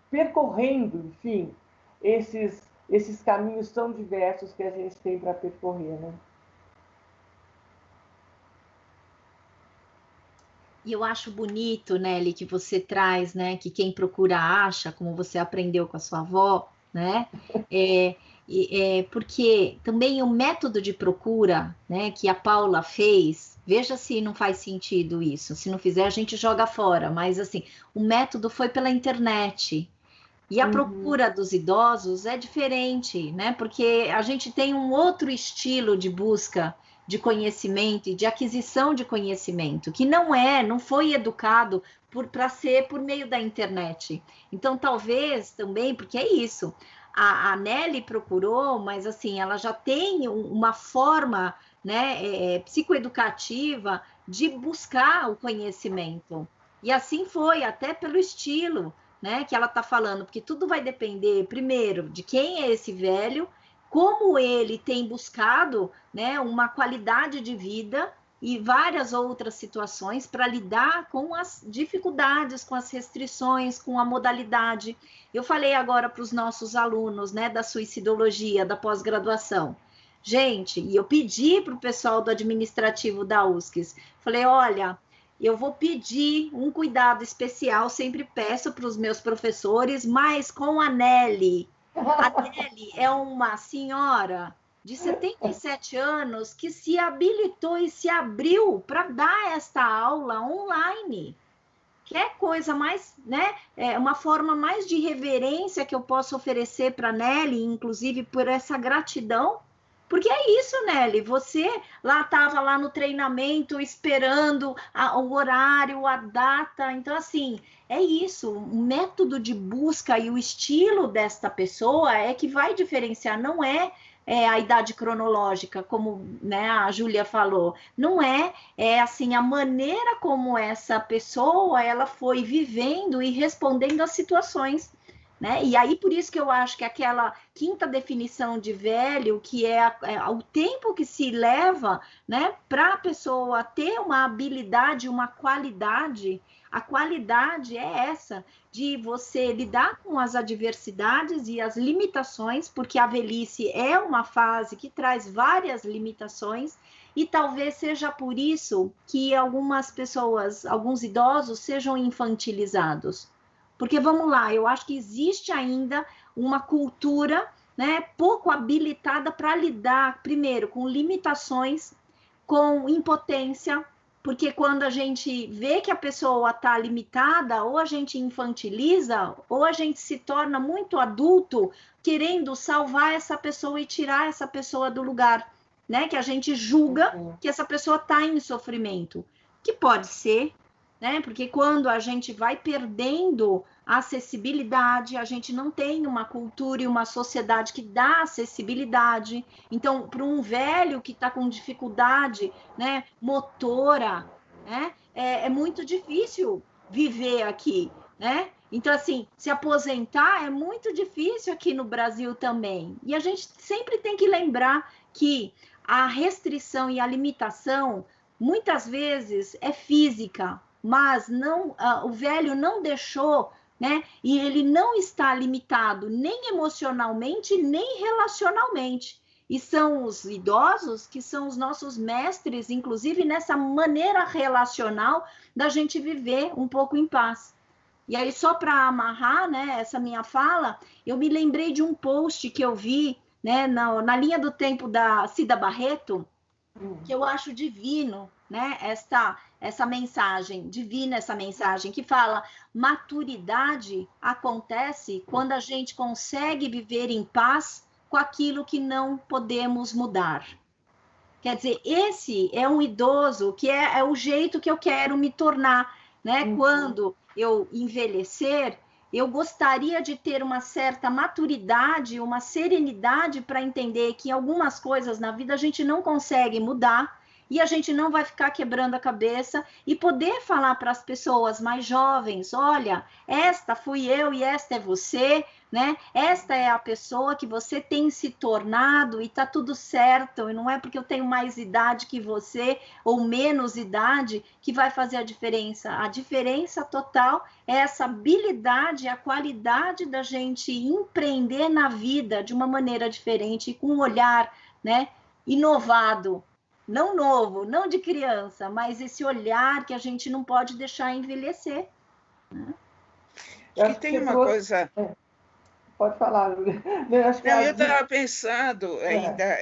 percorrendo, enfim, esses caminhos tão diversos que a gente tem para percorrer, né? E eu acho bonito, Nelly, que você traz, né, que quem procura acha, como você aprendeu com a sua avó, né? Porque também o método de procura, né, que a Paula fez, veja se não faz sentido isso. Se não fizer, a gente joga fora. Mas assim, o método foi pela internet. E a procura dos idosos é diferente, né? Porque a gente tem um outro estilo de busca de conhecimento e de aquisição de conhecimento, que não foi educado para ser por meio da internet. Então, talvez também, porque é isso, a Nelly procurou, mas assim, ela já tem uma forma, né, psicoeducativa de buscar o conhecimento. E assim foi, até pelo estilo, né, que ela está falando, porque tudo vai depender, primeiro, de quem é esse velho, como ele tem buscado, né, uma qualidade de vida e várias outras situações para lidar com as dificuldades, com as restrições, com a modalidade. Eu falei agora para os nossos alunos, né, da suicidologia, da pós-graduação. Gente, e eu pedi para o pessoal do administrativo da USCS, falei, olha, eu vou pedir um cuidado especial, sempre peço para os meus professores, mas com a Nelly. A Nelly é uma senhora de 77 anos que se habilitou e se abriu para dar esta aula online. Que é coisa mais, né? É uma forma mais de reverência que eu posso oferecer para a Nelly, inclusive por essa gratidão. Porque é isso, Nelly, você lá estava lá no treinamento esperando o horário, a data. Então, assim, é isso. O método de busca e o estilo desta pessoa é que vai diferenciar, não é a idade cronológica, como, né, a Júlia falou. Não é assim, a maneira como essa pessoa ela foi vivendo e respondendo às situações. Né? E aí, por isso que eu acho que aquela quinta definição de velho, que é o tempo que se leva, né, para a pessoa ter uma habilidade, uma qualidade, a qualidade é essa, de você lidar com as adversidades e as limitações, porque a velhice é uma fase que traz várias limitações, e talvez seja por isso que algumas pessoas, alguns idosos, sejam infantilizados. Porque, vamos lá, eu acho que existe ainda uma cultura, né, pouco habilitada para lidar, primeiro, com limitações, com impotência, porque quando a gente vê que a pessoa está limitada, ou a gente infantiliza, ou a gente se torna muito adulto, querendo salvar essa pessoa e tirar essa pessoa do lugar, né? Que a gente julga que essa pessoa está em sofrimento, que pode ser, né? Porque quando a gente vai perdendo a acessibilidade, a gente não tem uma cultura e uma sociedade que dá acessibilidade. Então, para um velho que está com dificuldade, né, motora, né, é muito difícil viver aqui, né? Então, assim, se aposentar é muito difícil aqui no Brasil também. E a gente sempre tem que lembrar que a restrição e a limitação, muitas vezes, é física, mas não, o velho não deixou, né? E ele não está limitado nem emocionalmente, nem relacionalmente. E são os idosos que são os nossos mestres, inclusive nessa maneira relacional da gente viver um pouco em paz. E aí, só para amarrar, né, essa minha fala, eu me lembrei de um post que eu vi, né, na linha do tempo da Cida Barreto, que eu acho divino, né? Essa mensagem, divina essa mensagem, que fala: maturidade acontece quando a gente consegue viver em paz com aquilo que não podemos mudar. Quer dizer, esse é um idoso que é o jeito que eu quero me tornar, né? Quando eu envelhecer, eu gostaria de ter uma certa maturidade, uma serenidade para entender que algumas coisas na vida a gente não consegue mudar e a gente não vai ficar quebrando a cabeça e poder falar para as pessoas mais jovens, olha, esta fui eu e esta é você, né? Esta é a pessoa que você tem se tornado e tá tudo certo, e não é porque eu tenho mais idade que você ou menos idade que vai fazer a diferença. A diferença total é essa habilidade, a qualidade da gente empreender na vida de uma maneira diferente, com um olhar, né, inovado. Não novo, não de criança, mas esse olhar que a gente não pode deixar envelhecer. Né? Acho que tem uma coisa... Pode falar, Júlia. Eu estava pensando ainda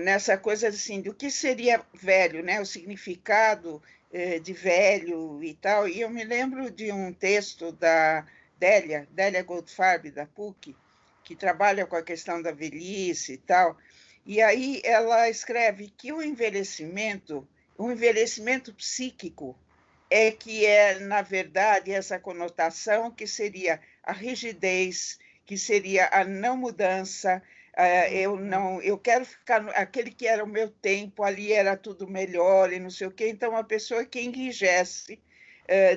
nessa coisa assim, do que seria velho, né? O significado de velho e tal. E eu me lembro de um texto da Délia Goldfarb, da PUC, que trabalha com a questão da velhice e tal. E aí ela escreve que o envelhecimento psíquico que é, na verdade, essa conotação que seria a rigidez, que seria a não mudança, eu quero ficar aquele que era o meu tempo, ali era tudo melhor e não sei o quê. Então, uma pessoa que enrijece,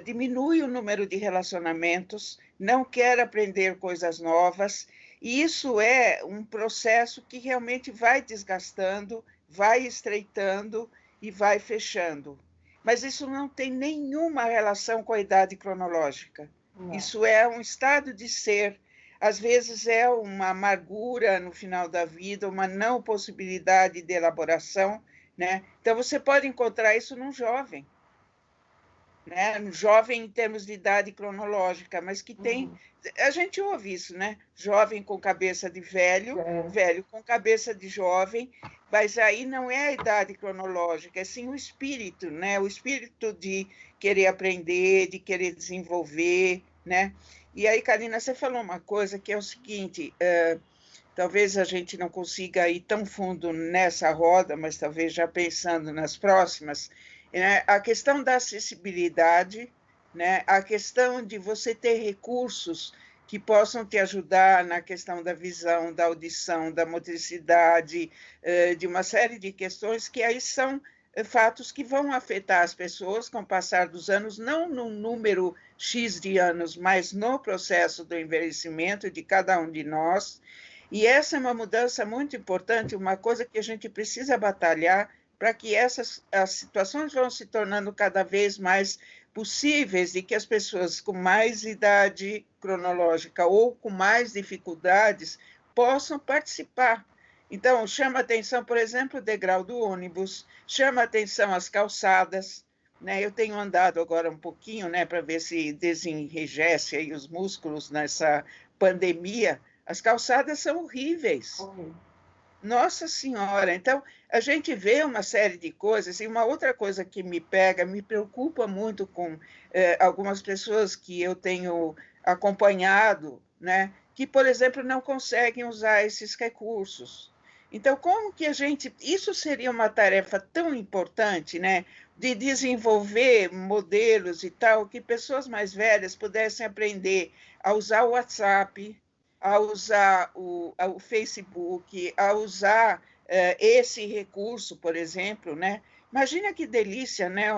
diminui o número de relacionamentos, não quer aprender coisas novas, e isso é um processo que realmente vai desgastando, vai estreitando e vai fechando. Mas isso não tem nenhuma relação com a idade cronológica. Não. Isso é um estado de ser. Às vezes é uma amargura no final da vida, uma não possibilidade de elaboração, né? Então, você pode encontrar isso num jovem, né? Um jovem em termos de idade cronológica, mas que tem... A gente ouve isso, né? Jovem com cabeça de velho, velho com cabeça de jovem, mas aí não é a idade cronológica, é sim o espírito, né? O espírito de querer aprender, de querer desenvolver, né? E aí, Karina, você falou uma coisa que é o seguinte, talvez a gente não consiga ir tão fundo nessa roda, mas talvez já pensando nas próximas, né? A questão da acessibilidade, né? A questão de você ter recursos que possam te ajudar na questão da visão, da audição, da motricidade, de uma série de questões que aí são fatos que vão afetar as pessoas com o passar dos anos, não num número X de anos, mas no processo do envelhecimento de cada um de nós. E essa é uma mudança muito importante, uma coisa que a gente precisa batalhar para que as situações vão se tornando cada vez mais possíveis e que as pessoas com mais idade cronológica ou com mais dificuldades possam participar. Então, chama atenção, por exemplo, o degrau do ônibus, chama atenção as calçadas, né? Eu tenho andado agora um pouquinho, né, para ver se desenrijece aí os músculos nessa pandemia. As calçadas são horríveis. Nossa Senhora! Então, a gente vê uma série de coisas, e uma outra coisa que me preocupa muito com algumas pessoas que eu tenho acompanhado, né, que, por exemplo, não conseguem usar esses recursos. Então, como que a gente... Isso seria uma tarefa tão importante, né, de desenvolver modelos e tal, que pessoas mais velhas pudessem aprender a usar o WhatsApp, a usar o Facebook, a usar esse recurso, por exemplo, né? Imagina que delícia, né?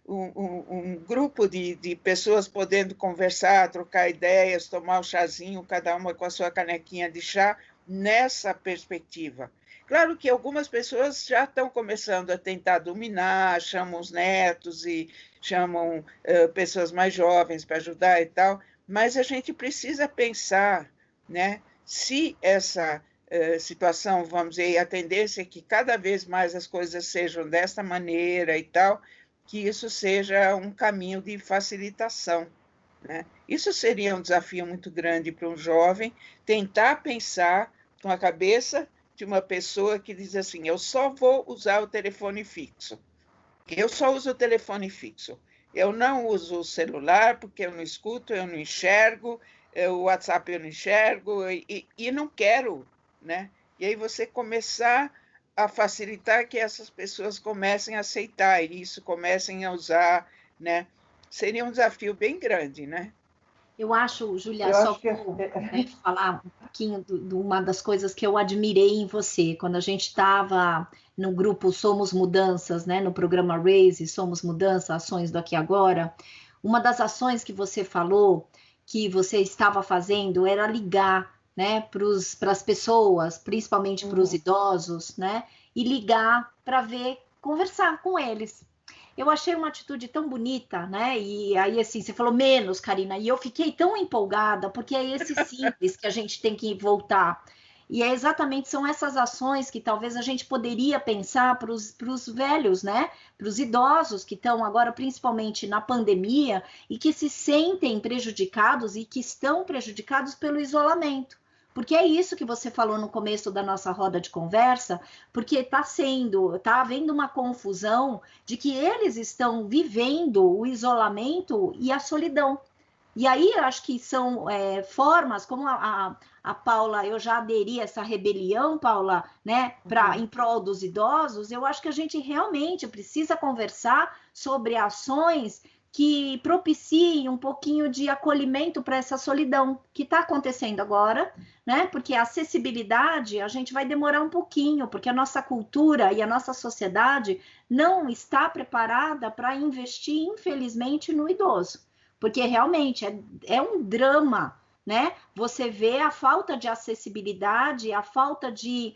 Um grupo de pessoas podendo conversar, trocar ideias, tomar um chazinho, cada uma com a sua canequinha de chá, nessa perspectiva. Claro que algumas pessoas já estão começando a tentar dominar, chamam os netos e chamam pessoas mais jovens para ajudar e tal, mas a gente precisa pensar, né? Se essa situação, vamos dizer, a tendência é que cada vez mais as coisas sejam desta maneira e tal, que isso seja um caminho de facilitação, né? Isso seria um desafio muito grande para um jovem, tentar pensar com a cabeça de uma pessoa que diz assim, eu só vou usar o telefone fixo. Eu só uso o telefone fixo. Eu não uso o celular porque eu não escuto, eu não enxergo, o WhatsApp eu não enxergo e não quero, né? E aí você começar a facilitar que essas pessoas comecem a aceitar isso, comecem a usar, né? Seria um desafio bem grande, né? Eu acho, Júlia, Eu só acho que vou falar um pouquinho de uma das coisas que eu admirei em você. Quando a gente estava no grupo Somos Mudanças, né, no programa Raise, Somos Mudança, Ações do Aqui e Agora, uma das ações que você falou que você estava fazendo era ligar, né, para as pessoas, principalmente para os idosos, né, e ligar para ver, conversar com eles. Eu achei uma atitude tão bonita, né? E aí, assim, você falou menos, Karina, e eu fiquei tão empolgada, porque é esse simples que a gente tem que voltar. E é exatamente, são essas ações que talvez a gente poderia pensar para os velhos, né? Para os idosos que estão agora, principalmente na pandemia, e que se sentem prejudicados e que estão prejudicados pelo isolamento. Porque é isso que você falou no começo da nossa roda de conversa, porque está havendo uma confusão de que eles estão vivendo o isolamento e a solidão. E aí eu acho que são formas, como a Paula, eu já aderi a essa rebelião, Paula, né, em prol dos idosos. Eu acho que a gente realmente precisa conversar sobre ações que propiciem um pouquinho de acolhimento para essa solidão que está acontecendo agora, né? Porque a acessibilidade a gente vai demorar um pouquinho, porque a nossa cultura e a nossa sociedade não está preparada para investir, infelizmente, no idoso. Porque realmente é um drama, né? Você vê a falta de acessibilidade, a falta de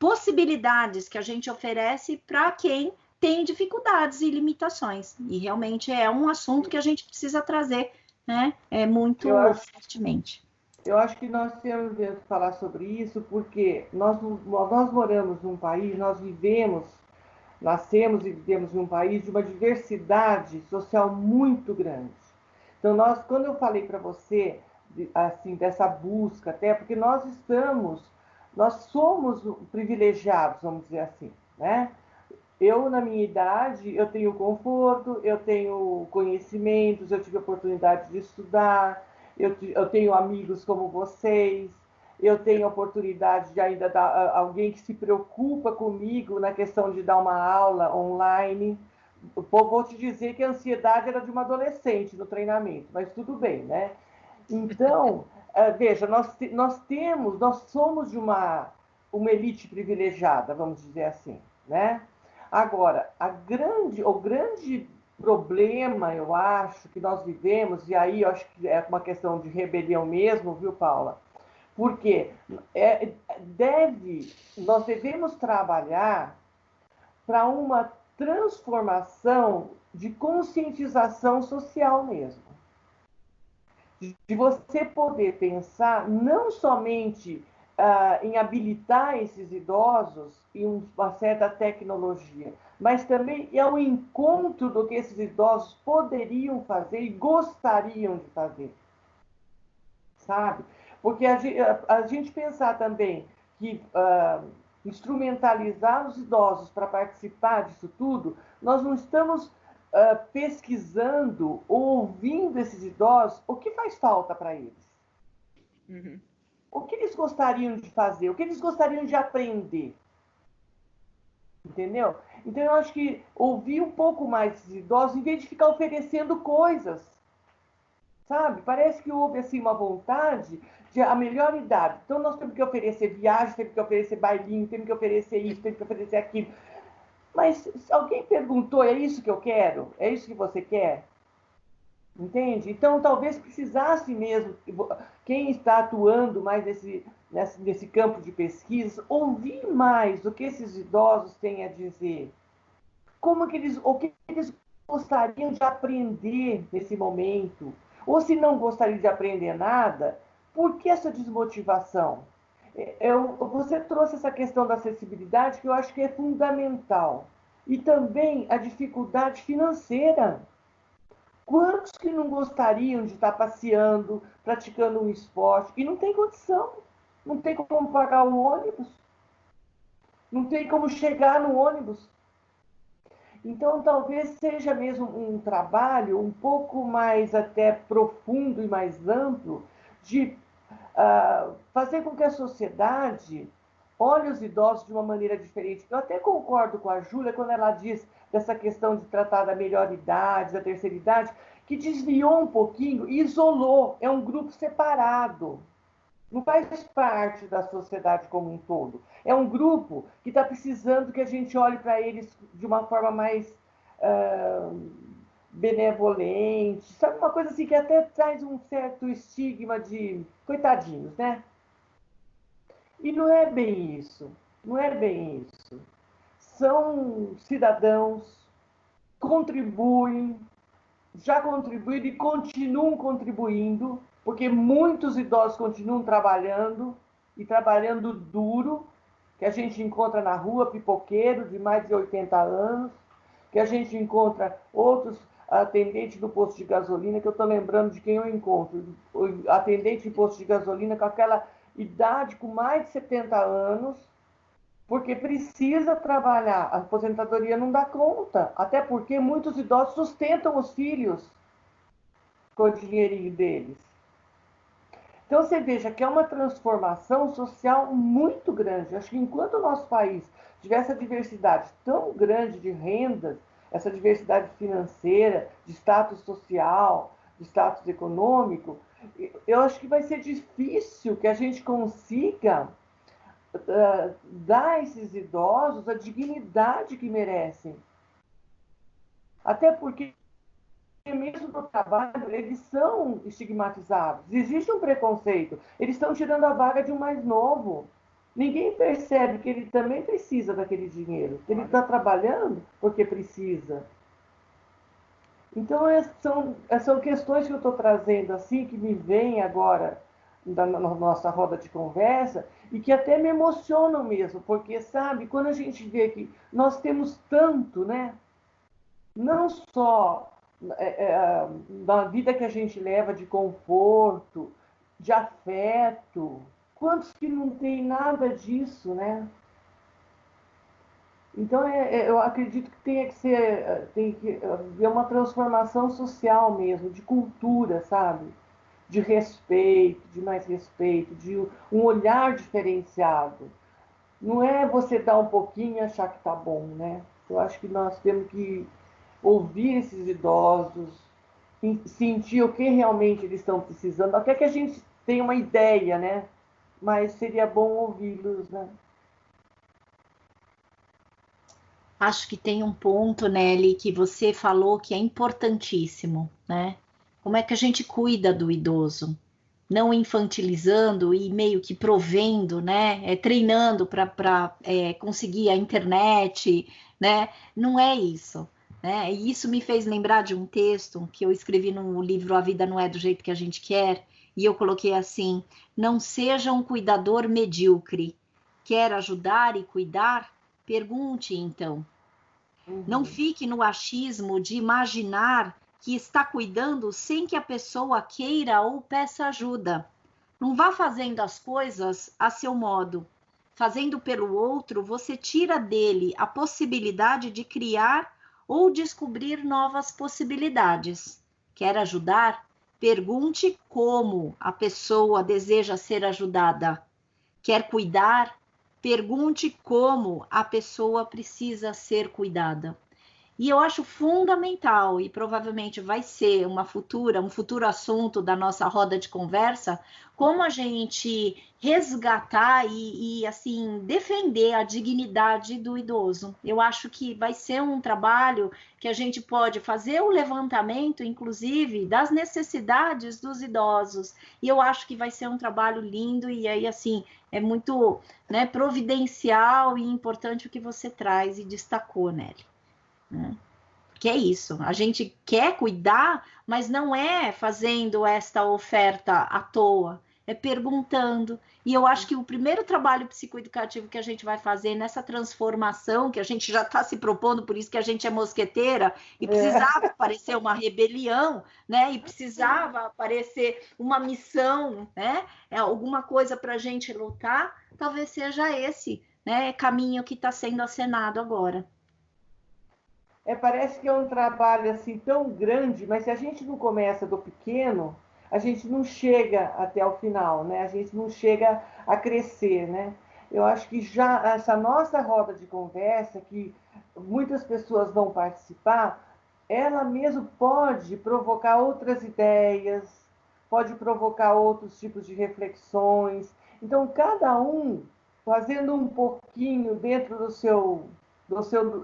possibilidades que a gente oferece para quem tem dificuldades e limitações. E realmente é um assunto que a gente precisa trazer, né? Muito fortemente. Eu acho que nós temos que falar sobre isso porque nós moramos num país, nós nascemos e vivemos em um país de uma diversidade social muito grande. Então, quando eu falei para você, assim, dessa busca, até porque nós somos privilegiados, vamos dizer assim, né? Eu, na minha idade, eu tenho conforto, eu tenho conhecimentos, eu tive a oportunidade de estudar, eu tenho amigos como vocês, eu tenho a oportunidade de ainda dar alguém que se preocupa comigo na questão de dar uma aula online. Vou te dizer que a ansiedade era de uma adolescente no treinamento, mas tudo bem, né? Então, veja, nós somos de uma elite privilegiada, vamos dizer assim, né? Agora, o grande problema, eu acho, que nós vivemos, e aí eu acho que é uma questão de rebelião mesmo, viu, Paula? Porque nós devemos trabalhar para uma transformação de conscientização social mesmo. De você poder pensar não somente em habilitar esses idosos em uma certa tecnologia, mas também ao encontro do que esses idosos poderiam fazer e gostariam de fazer, sabe? Porque a gente pensar também que instrumentalizar os idosos para participar disso tudo, nós não estamos pesquisando ou ouvindo esses idosos o que faz falta para eles. Uhum. O que eles gostariam de fazer, o que eles gostariam de aprender. Entendeu? Então, eu acho que ouvir um pouco mais esses idosos, em vez de ficar oferecendo coisas, sabe? Parece que houve assim, uma vontade de a melhor idade. Então, nós temos que oferecer viagem, temos que oferecer bailinho, temos que oferecer isso, temos que oferecer aquilo. Mas se alguém perguntou, é isso que eu quero? É isso que você quer? Entende? Então, talvez precisasse mesmo, quem está atuando mais nesse campo de pesquisa, ouvir mais o que esses idosos têm a dizer. O que eles gostariam de aprender nesse momento. Ou se não gostariam de aprender nada, por que essa desmotivação? Você trouxe essa questão da acessibilidade, que eu acho que é fundamental. E também a dificuldade financeira. Quantos que não gostariam de estar passeando, praticando um esporte, e não tem condição, não tem como pagar o ônibus, não tem como chegar no ônibus. Então, talvez seja mesmo um trabalho um pouco mais até profundo e mais amplo de fazer com que a sociedade olhe os idosos de uma maneira diferente. Eu até concordo com a Júlia quando ela diz dessa questão de tratar da melhor idade, da terceira idade, que desviou um pouquinho e isolou, é um grupo separado. Não faz parte da sociedade como um todo. É um grupo que está precisando que a gente olhe para eles de uma forma mais benevolente, sabe? Uma coisa assim que até traz um certo estigma de coitadinhos, né? E não é bem isso. Não é bem isso. São cidadãos, contribuem, já contribuíram e continuam contribuindo, porque muitos idosos continuam trabalhando, e trabalhando duro, que a gente encontra na rua, pipoqueiros de mais de 80 anos, que a gente encontra outros atendentes do posto de gasolina, que eu estou lembrando de quem eu encontro, atendente de posto de gasolina com aquela idade, com mais de 70 anos, porque precisa trabalhar, a aposentadoria não dá conta, até porque muitos idosos sustentam os filhos com o dinheirinho deles. Então você veja que é uma transformação social muito grande. Acho que enquanto o nosso país tiver essa diversidade tão grande de rendas, essa diversidade financeira, de status social, de status econômico, eu acho que vai ser difícil que a gente consiga dar a esses idosos a dignidade que merecem. Até porque, mesmo no trabalho, eles são estigmatizados. Existe um preconceito. Eles estão tirando a vaga de um mais novo. Ninguém percebe que ele também precisa daquele dinheiro. Ele está trabalhando porque precisa. Então, são questões que eu estou trazendo assim, que me vêm agora na nossa roda de conversa e que até me emocionam mesmo, porque, sabe, quando a gente vê que nós temos tanto, né? Não só na vida que a gente leva de conforto, de afeto, quantos que não tem nada disso, né? Então, eu acredito que tem que haver uma transformação social mesmo, de cultura, sabe? De respeito, de mais respeito, de um olhar diferenciado. Não é você dar um pouquinho e achar que tá bom, né? Eu acho que nós temos que ouvir esses idosos, sentir o que realmente eles estão precisando, até que a gente tenha uma ideia, né? Mas seria bom ouvi-los, né? Acho que tem um ponto, Nelly, que você falou que é importantíssimo, né? Como é que a gente cuida do idoso? Não infantilizando e meio que provendo, né? Treinando para conseguir a internet, né? Não é isso. Né? E isso me fez lembrar de um texto que eu escrevi no livro A Vida Não É do Jeito que a Gente Quer, e eu coloquei assim: não seja um cuidador medíocre. Quer ajudar e cuidar? Pergunte então. Não fique no achismo de imaginar que está cuidando sem que a pessoa queira ou peça ajuda. Não vá fazendo as coisas a seu modo. Fazendo pelo outro, você tira dele a possibilidade de criar ou descobrir novas possibilidades. Quer ajudar? Pergunte como a pessoa deseja ser ajudada. Quer cuidar? Pergunte como a pessoa precisa ser cuidada. E eu acho fundamental, e provavelmente vai ser um futuro assunto da nossa roda de conversa, como a gente resgatar e assim, defender a dignidade do idoso. Eu acho que vai ser um trabalho que a gente pode fazer o levantamento, inclusive, das necessidades dos idosos. E eu acho que vai ser um trabalho lindo, e aí, assim, é muito, né, providencial e importante o que você traz e destacou, Nelly. Que é isso, a gente quer cuidar, mas não é fazendo esta oferta à toa, é perguntando. E eu acho que o primeiro trabalho psicoeducativo que a gente vai fazer nessa transformação, que a gente já está se propondo, por isso que a gente é mosqueteira, e precisava aparecer uma rebelião, né? E precisava aparecer uma missão, né? Alguma coisa para a gente lutar, talvez seja esse, né, caminho que está sendo acenado agora. Parece que é um trabalho assim tão grande, mas se a gente não começa do pequeno, a gente não chega até o final, né? A gente não chega a crescer, né? Eu acho que já essa nossa roda de conversa, que muitas pessoas vão participar, ela mesmo pode provocar outras ideias, pode provocar outros tipos de reflexões. Então, cada um fazendo um pouquinho dentro do seu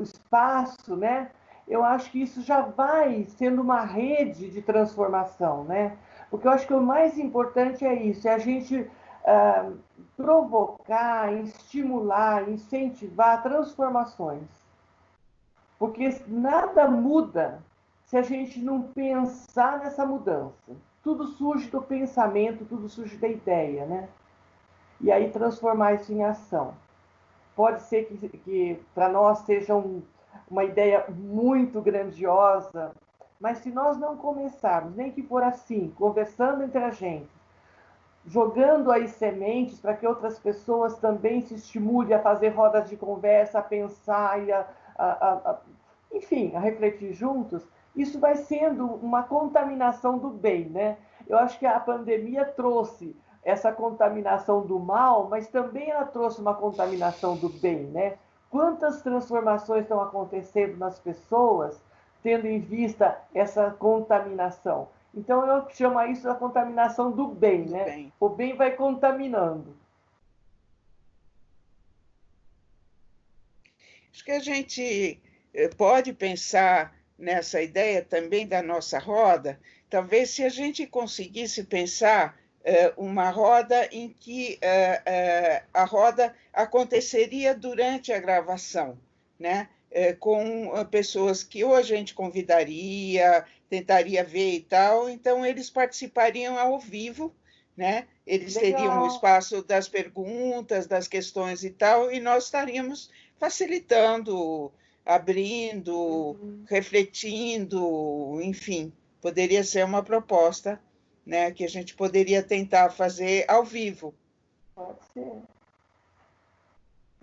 espaço, né? Eu acho que isso já vai sendo uma rede de transformação, né? Porque eu acho que o mais importante é isso, é a gente provocar, estimular, incentivar transformações. Porque nada muda se a gente não pensar nessa mudança. Tudo surge do pensamento, tudo surge da ideia, né? E aí transformar isso em ação. Pode ser que para nós seja uma ideia muito grandiosa, mas se nós não começarmos, nem que for assim, conversando entre a gente, jogando aí sementes para que outras pessoas também se estimulem a fazer rodas de conversa, a pensar e enfim, a refletir juntos, isso vai sendo uma contaminação do bem, né? Eu acho que a pandemia trouxe essa contaminação do mal, mas também ela trouxe uma contaminação do bem, né? Quantas transformações estão acontecendo nas pessoas, tendo em vista essa contaminação? Então, eu chamo isso da contaminação do bem, né? Bem. O bem vai contaminando. Acho que a gente pode pensar nessa ideia também da nossa roda, talvez se a gente conseguisse pensar uma roda em que a roda aconteceria durante a gravação, né? Com pessoas que ou a gente convidaria, tentaria ver e tal, então eles participariam ao vivo, né? Eles teriam o espaço das perguntas, das questões e tal, e nós estaríamos facilitando, abrindo, refletindo, enfim, poderia ser uma proposta, né, que a gente poderia tentar fazer ao vivo. Pode ser.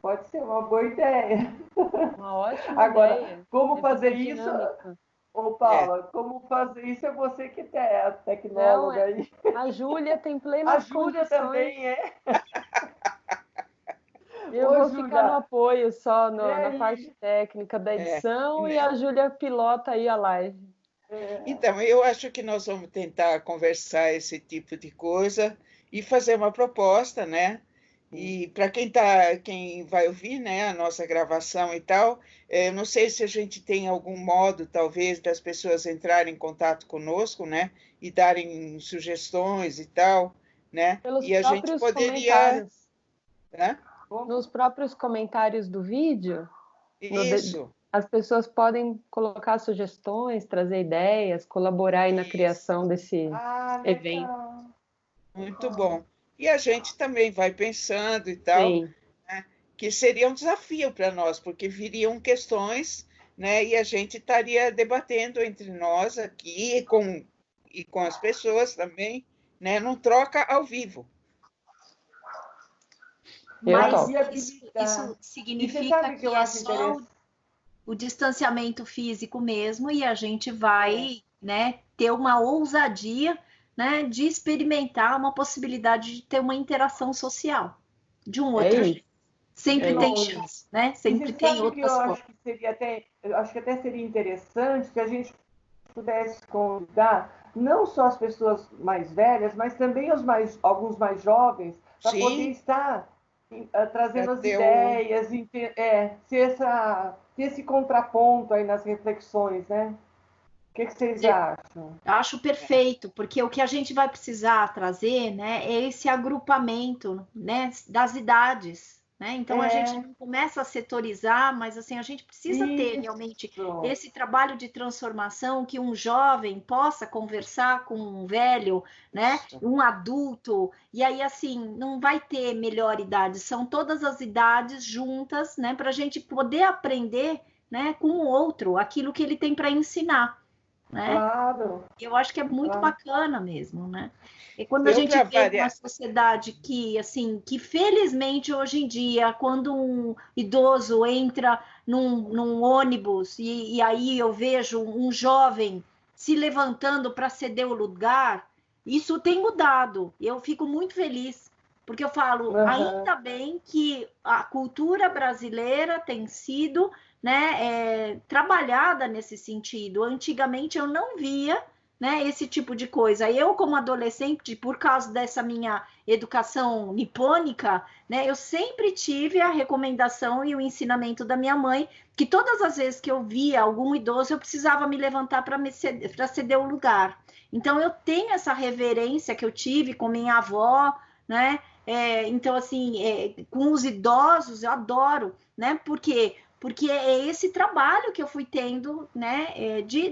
Pode ser uma boa ideia. Uma ótima Agora, ideia. como fazer isso? Ô, Paula, como fazer isso é você que é a tecnóloga aí. A Júlia tem plenas condições. A Júlia também é. Eu vou ficar no apoio só, na parte técnica da edição e a Júlia pilota aí a live. Então, eu acho que nós vamos tentar conversar esse tipo de coisa e fazer uma proposta, né? E para quem vai ouvir, né, a nossa gravação e tal, não sei se a gente tem algum modo, talvez, das pessoas entrarem em contato conosco, né, e darem sugestões e tal, né? Pelos e a gente poderia, comentários. Né? Nos próprios comentários do vídeo, isso. As pessoas podem colocar sugestões, trazer ideias, colaborar aí na criação desse evento. Muito bom. E a gente também vai pensando e tal, né, que seria um desafio para nós, porque viriam questões, né, e a gente estaria debatendo entre nós aqui e com as pessoas também, né, num troca ao vivo. Mas isso significa que é só o distanciamento físico mesmo e a gente vai né, ter uma ousadia, né, de experimentar uma possibilidade de ter uma interação social de um outro jeito. Sempre tem chance, né? Sempre tem outras formas. Eu acho que até seria interessante se a gente pudesse convidar não só as pessoas mais velhas, mas também alguns mais jovens, para poder estar trazendo as ideias, ter esse contraponto aí nas reflexões, né? O que vocês acham? Acho perfeito, porque o que a gente vai precisar trazer, né, é esse agrupamento, né, das idades, né? Então a gente não começa a setorizar, mas assim a gente precisa ter realmente esse trabalho de transformação que um jovem possa conversar com um velho, né, um adulto, e aí assim não vai ter melhor idade, são todas as idades juntas, né, para a gente poder aprender, né, com o outro aquilo que ele tem para ensinar. Né? Claro. Eu acho que é muito bacana mesmo, né? E quando a gente vê uma sociedade que, assim, que felizmente hoje em dia, quando um idoso entra num ônibus e aí eu vejo um jovem se levantando para ceder o lugar, isso tem mudado. Eu fico muito feliz, porque eu falo, ainda bem que a cultura brasileira tem sido, né, trabalhada nesse sentido. Antigamente eu não via, né, esse tipo de coisa. Eu, como adolescente, por causa dessa minha educação nipônica, né, eu sempre tive a recomendação e o ensinamento da minha mãe que todas as vezes que eu via algum idoso, eu precisava me levantar para ceder o lugar. Então, eu tenho essa reverência que eu tive com minha avó, né? Então, assim, com os idosos, eu adoro, né? Porque é esse trabalho que eu fui tendo, né,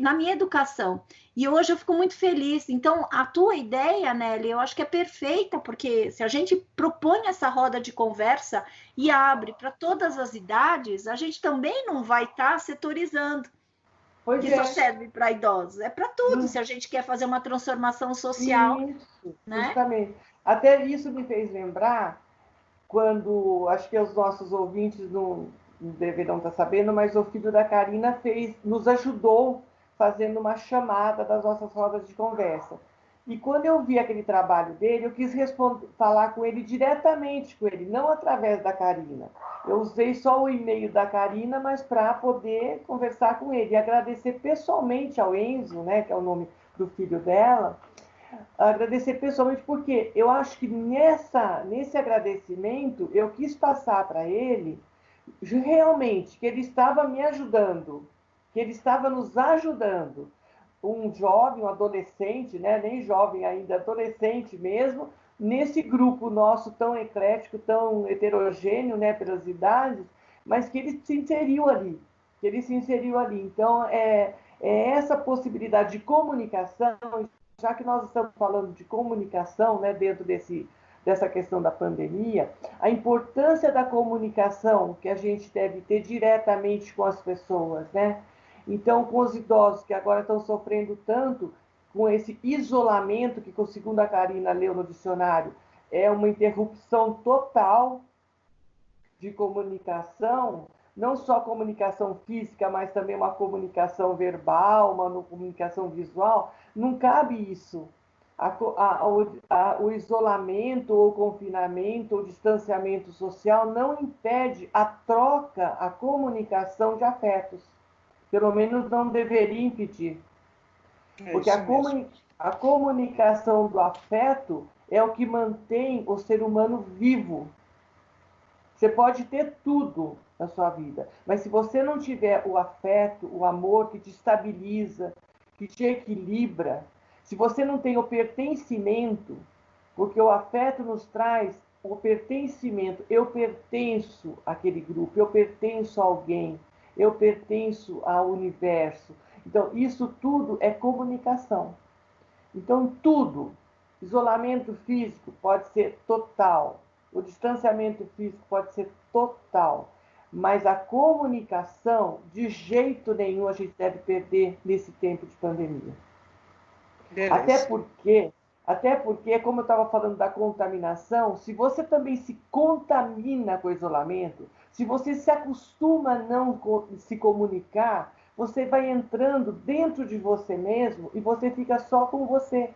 na minha educação. E hoje eu fico muito feliz. Então, a tua ideia, Nelly, eu acho que é perfeita, porque se a gente propõe essa roda de conversa e abre para todas as idades, a gente também não vai estar setorizando. Pois que só serve para idosos. É para tudo, se a gente quer fazer uma transformação social. Isso, né? Justamente. Até isso me fez lembrar quando, acho que os nossos ouvintes não deverão estar sabendo, mas o filho da Karina nos ajudou fazendo uma chamada das nossas rodas de conversa. E quando eu vi aquele trabalho dele, eu quis falar com ele diretamente com ele, não através da Karina. Eu usei só o e-mail da Karina, mas para poder conversar com ele e agradecer pessoalmente ao Enzo, né, que é o nome do filho dela, agradecer pessoalmente, porque eu acho que nesse agradecimento eu quis passar para ele realmente que ele estava me ajudando, que ele estava nos ajudando. Um jovem, um adolescente, né? Nem jovem ainda, adolescente mesmo, nesse grupo nosso tão eclético, tão heterogêneo, né, pelas idades, mas que ele se inseriu ali, Então, essa possibilidade de comunicação, já que nós estamos falando de comunicação, né, dentro dessa questão da pandemia, a importância da comunicação que a gente deve ter diretamente com as pessoas, né? Então, com os idosos que agora estão sofrendo tanto com esse isolamento, que, segundo a Karina leu no dicionário, é uma interrupção total de comunicação, não só comunicação física, mas também uma comunicação verbal, uma comunicação visual, não cabe isso. O isolamento, ou confinamento, ou distanciamento social não impede a troca, a comunicação de afetos. Pelo menos não deveria impedir. Porque a comunicação do afeto é o que mantém o ser humano vivo. Você pode ter tudo na sua vida, mas se você não tiver o afeto, o amor que te estabiliza, que te equilibra, se você não tem o pertencimento, porque o afeto nos traz o pertencimento, eu pertenço àquele grupo, eu pertenço a alguém, eu pertenço ao universo. Então, isso tudo é comunicação. Então, tudo, isolamento físico pode ser total, o distanciamento físico pode ser total, mas a comunicação, de jeito nenhum, a gente deve perder nesse tempo de pandemia. Até porque, como eu estava falando da contaminação, se você também se contamina com o isolamento, se você se acostuma a não se comunicar, você vai entrando dentro de você mesmo e você fica só com você,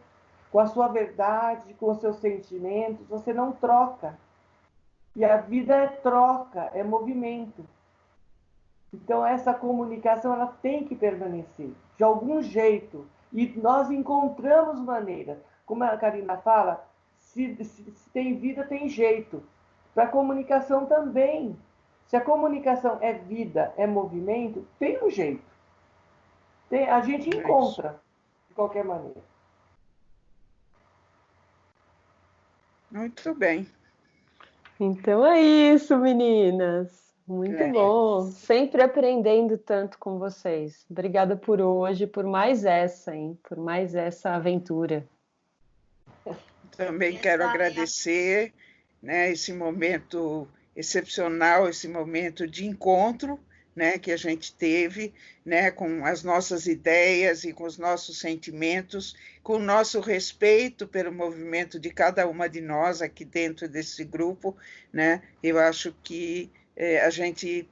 com a sua verdade, com os seus sentimentos, você não troca. E a vida é troca, é movimento. Então, essa comunicação ela tem que permanecer, de algum jeito. E nós encontramos maneiras. Como a Karina fala, se tem vida, tem jeito. Para a comunicação também. Se a comunicação é vida, é movimento, tem um jeito. A gente encontra, de qualquer maneira. Muito bem. Então é isso, meninas. Muito bom. Sempre aprendendo tanto com vocês. Obrigada por hoje, por mais essa, hein? Por mais essa aventura. Também quero agradecer, né, esse momento excepcional, esse momento de encontro, né, que a gente teve, né, com as nossas ideias e com os nossos sentimentos, com o nosso respeito pelo movimento de cada uma de nós aqui dentro desse grupo, né. Eu acho que a gente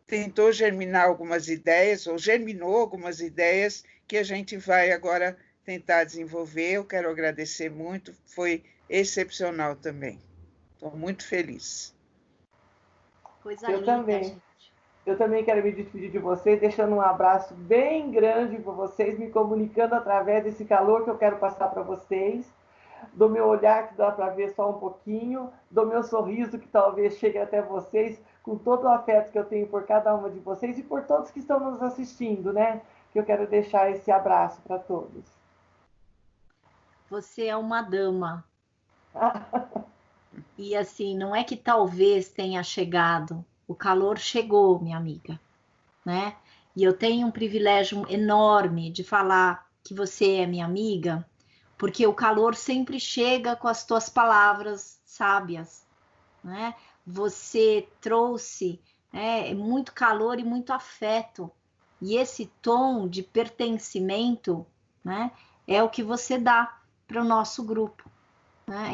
tentou germinar algumas ideias, ou germinou algumas ideias que a gente vai agora tentar desenvolver. Eu quero agradecer muito, foi excepcional também. Estou muito feliz. Coisa Eu linda, também. gente. Eu também quero me despedir de vocês, deixando um abraço bem grande para vocês, me comunicando através desse calor que eu quero passar para vocês, do meu olhar que dá para ver só um pouquinho, do meu sorriso que talvez chegue até vocês, com todo o afeto que eu tenho por cada uma de vocês e por todos que estão nos assistindo, né? Que eu quero deixar esse abraço para todos. Você é uma dama. E assim, não é que talvez tenha chegado, o calor chegou, minha amiga, né? E eu tenho um privilégio enorme de falar que você é minha amiga, porque o calor sempre chega com as tuas palavras sábias, né? Você trouxe muito calor e muito afeto, e esse tom de pertencimento, né, é o que você dá para o nosso grupo.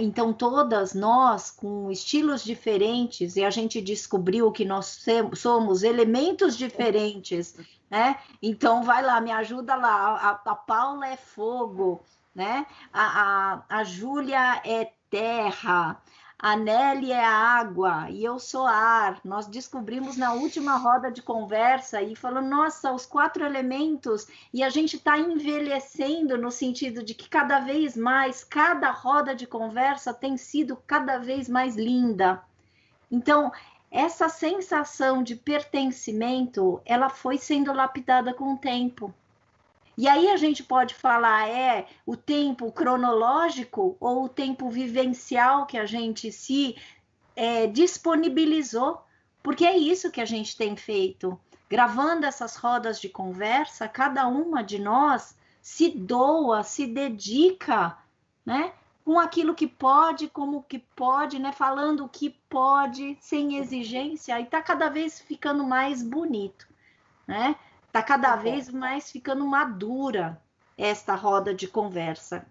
Então, todas nós, com estilos diferentes, e a gente descobriu que nós somos elementos diferentes, né? Então, vai lá, me ajuda lá. A Paula é fogo, né? A Júlia é terra, a Nelly é água e eu sou ar. Nós descobrimos na última roda de conversa e falando, nossa, os 4 elementos, e a gente está envelhecendo no sentido de que cada vez mais, cada roda de conversa tem sido cada vez mais linda. Então, essa sensação de pertencimento, ela foi sendo lapidada com o tempo. E aí a gente pode falar, o tempo cronológico ou o tempo vivencial que a gente se disponibilizou, porque é isso que a gente tem feito. Gravando essas rodas de conversa, cada uma de nós se doa, se dedica, né? Com aquilo que pode, como que pode, né? Falando o que pode, sem exigência, e está cada vez ficando mais bonito, né? Está cada vez mais ficando madura esta roda de conversa,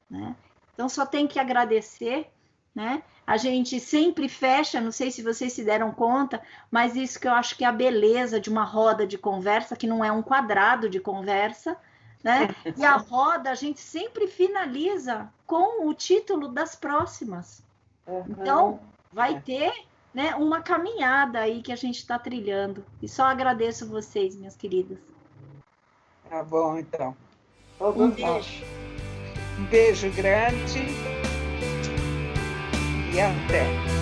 né? Então, só tem que agradecer, né? A gente sempre fecha, não sei se vocês se deram conta, mas isso que eu acho que é a beleza de uma roda de conversa, que não é um quadrado de conversa, né? E a roda a gente sempre finaliza com o título das próximas. Então, vai ter, né, uma caminhada aí que a gente está trilhando. E só agradeço vocês, minhas queridas. Tá bom, então. Um beijo. Um beijo grande e até.